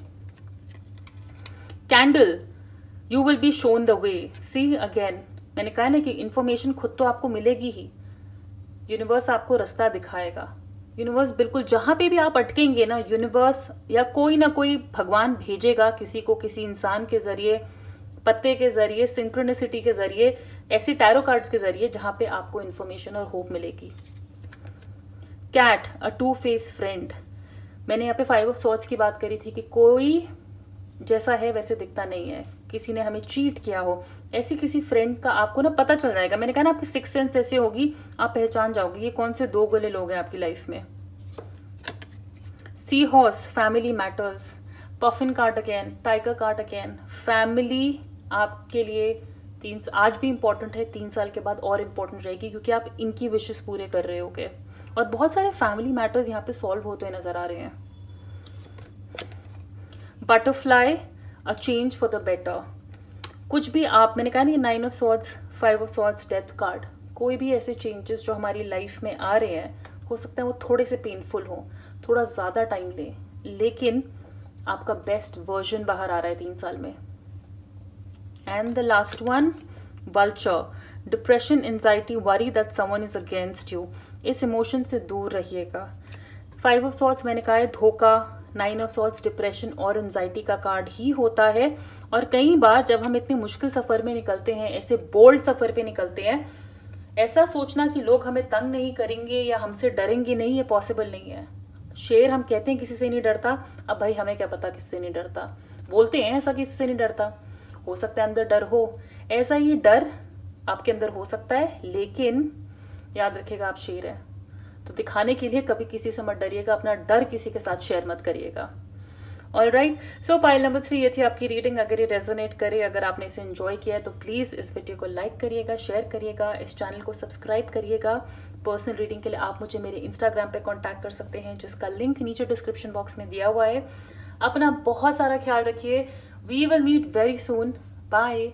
Candle, you will be shown the way. See again, मैंने कहा ना कि इंफॉर्मेशन खुद तो आपको मिलेगी ही, यूनिवर्स आपको रास्ता दिखाएगा। यूनिवर्स बिल्कुल जहां पे भी आप अटकेंगे ना, यूनिवर्स या कोई ना कोई भगवान भेजेगा किसी को, किसी इंसान के जरिए, पत्ते के जरिए, सिंक्रोनिसिटी के जरिए, ऐसी टैरो कार्ड्स के जरिए जहां पे आपको इन्फॉर्मेशन और होप मिलेगी। Cat, a two face friend. मैंने यहाँ पे 5 ऑफ सॉर्ड्स की बात करी थी कि कोई जैसा है वैसे दिखता नहीं है, किसी ने हमें चीट किया हो, ऐसी किसी फ्रेंड का आपको ना पता चल जाएगा। मैंने कहा ना आपकी सिक्स सेंस ऐसी होगी, आप पहचान जाओगे ये कौन से 2 गले लोग हैं आपकी लाइफ में। Sea horse, family matters. Puffin card again, tiger card again. Family आपके लिए आज भी इंपॉर्टेंट है, 3 साल के बाद और इंपॉर्टेंट रहेगी, क्योंकि आप इनकी विशेष पूरे कर रहे होगे और बहुत सारे फैमिली मैटर्स यहाँ पे सॉल्व होते हुए नजर आ रहे हैं। Butterfly, a change for the better. कुछ भी आप, मैंने कहा नहीं 9 of swords, 5 of swords, death card, कोई भी ऐसे चेंजेस जो हमारी लाइफ में आ रहे हैं, हो सकता है वो थोड़े से पेनफुल हो, थोड़ा ज़्यादा टाइम ले, लेकिन आपका बेस्ट वर्जन बाहर आ रहा है 3 साल में। And the last one, vulture, depression, anxiety, worry that someone is against you. इस इमोशन से दूर रहिएगा। 5 ऑफ सॉर्ड्स मैंने कहा है धोखा, 9 ऑफ सॉर्ड्स डिप्रेशन और एंजाइटी का कार्ड ही होता है। और कई बार जब हम इतने मुश्किल सफर में निकलते हैं, ऐसे बोल्ड सफर पे निकलते हैं, ऐसा सोचना कि लोग हमें तंग नहीं करेंगे या हमसे डरेंगे नहीं, ये पॉसिबल नहीं है। शेर हम कहते हैं किसी से नहीं डरता, अब भाई हमें क्या पता किससे नहीं डरता, बोलते हैं ऐसा किसी से नहीं डरता, हो सकता है अंदर डर हो, ऐसा ही डर आपके अंदर हो सकता है, लेकिन याद रखिएगा आप शेर हैं, तो दिखाने के लिए कभी किसी से मत डरिएगा, अपना डर किसी के साथ शेयर मत करिएगा। ऑलराइट, सो पाइल नंबर 3 ये थी आपकी रीडिंग। अगर ये रेजोनेट करे, अगर आपने इसे एंजॉय किया है तो प्लीज़ इस वीडियो को लाइक करिएगा, शेयर करिएगा, इस चैनल को सब्सक्राइब करिएगा। पर्सनल रीडिंग के लिए आप मुझे मेरे इंस्टाग्राम पे कांटेक्ट कर सकते हैं, जिसका लिंक नीचे डिस्क्रिप्शन बॉक्स में दिया हुआ है। अपना बहुत सारा ख्याल रखिए। We will meet very soon. Bye.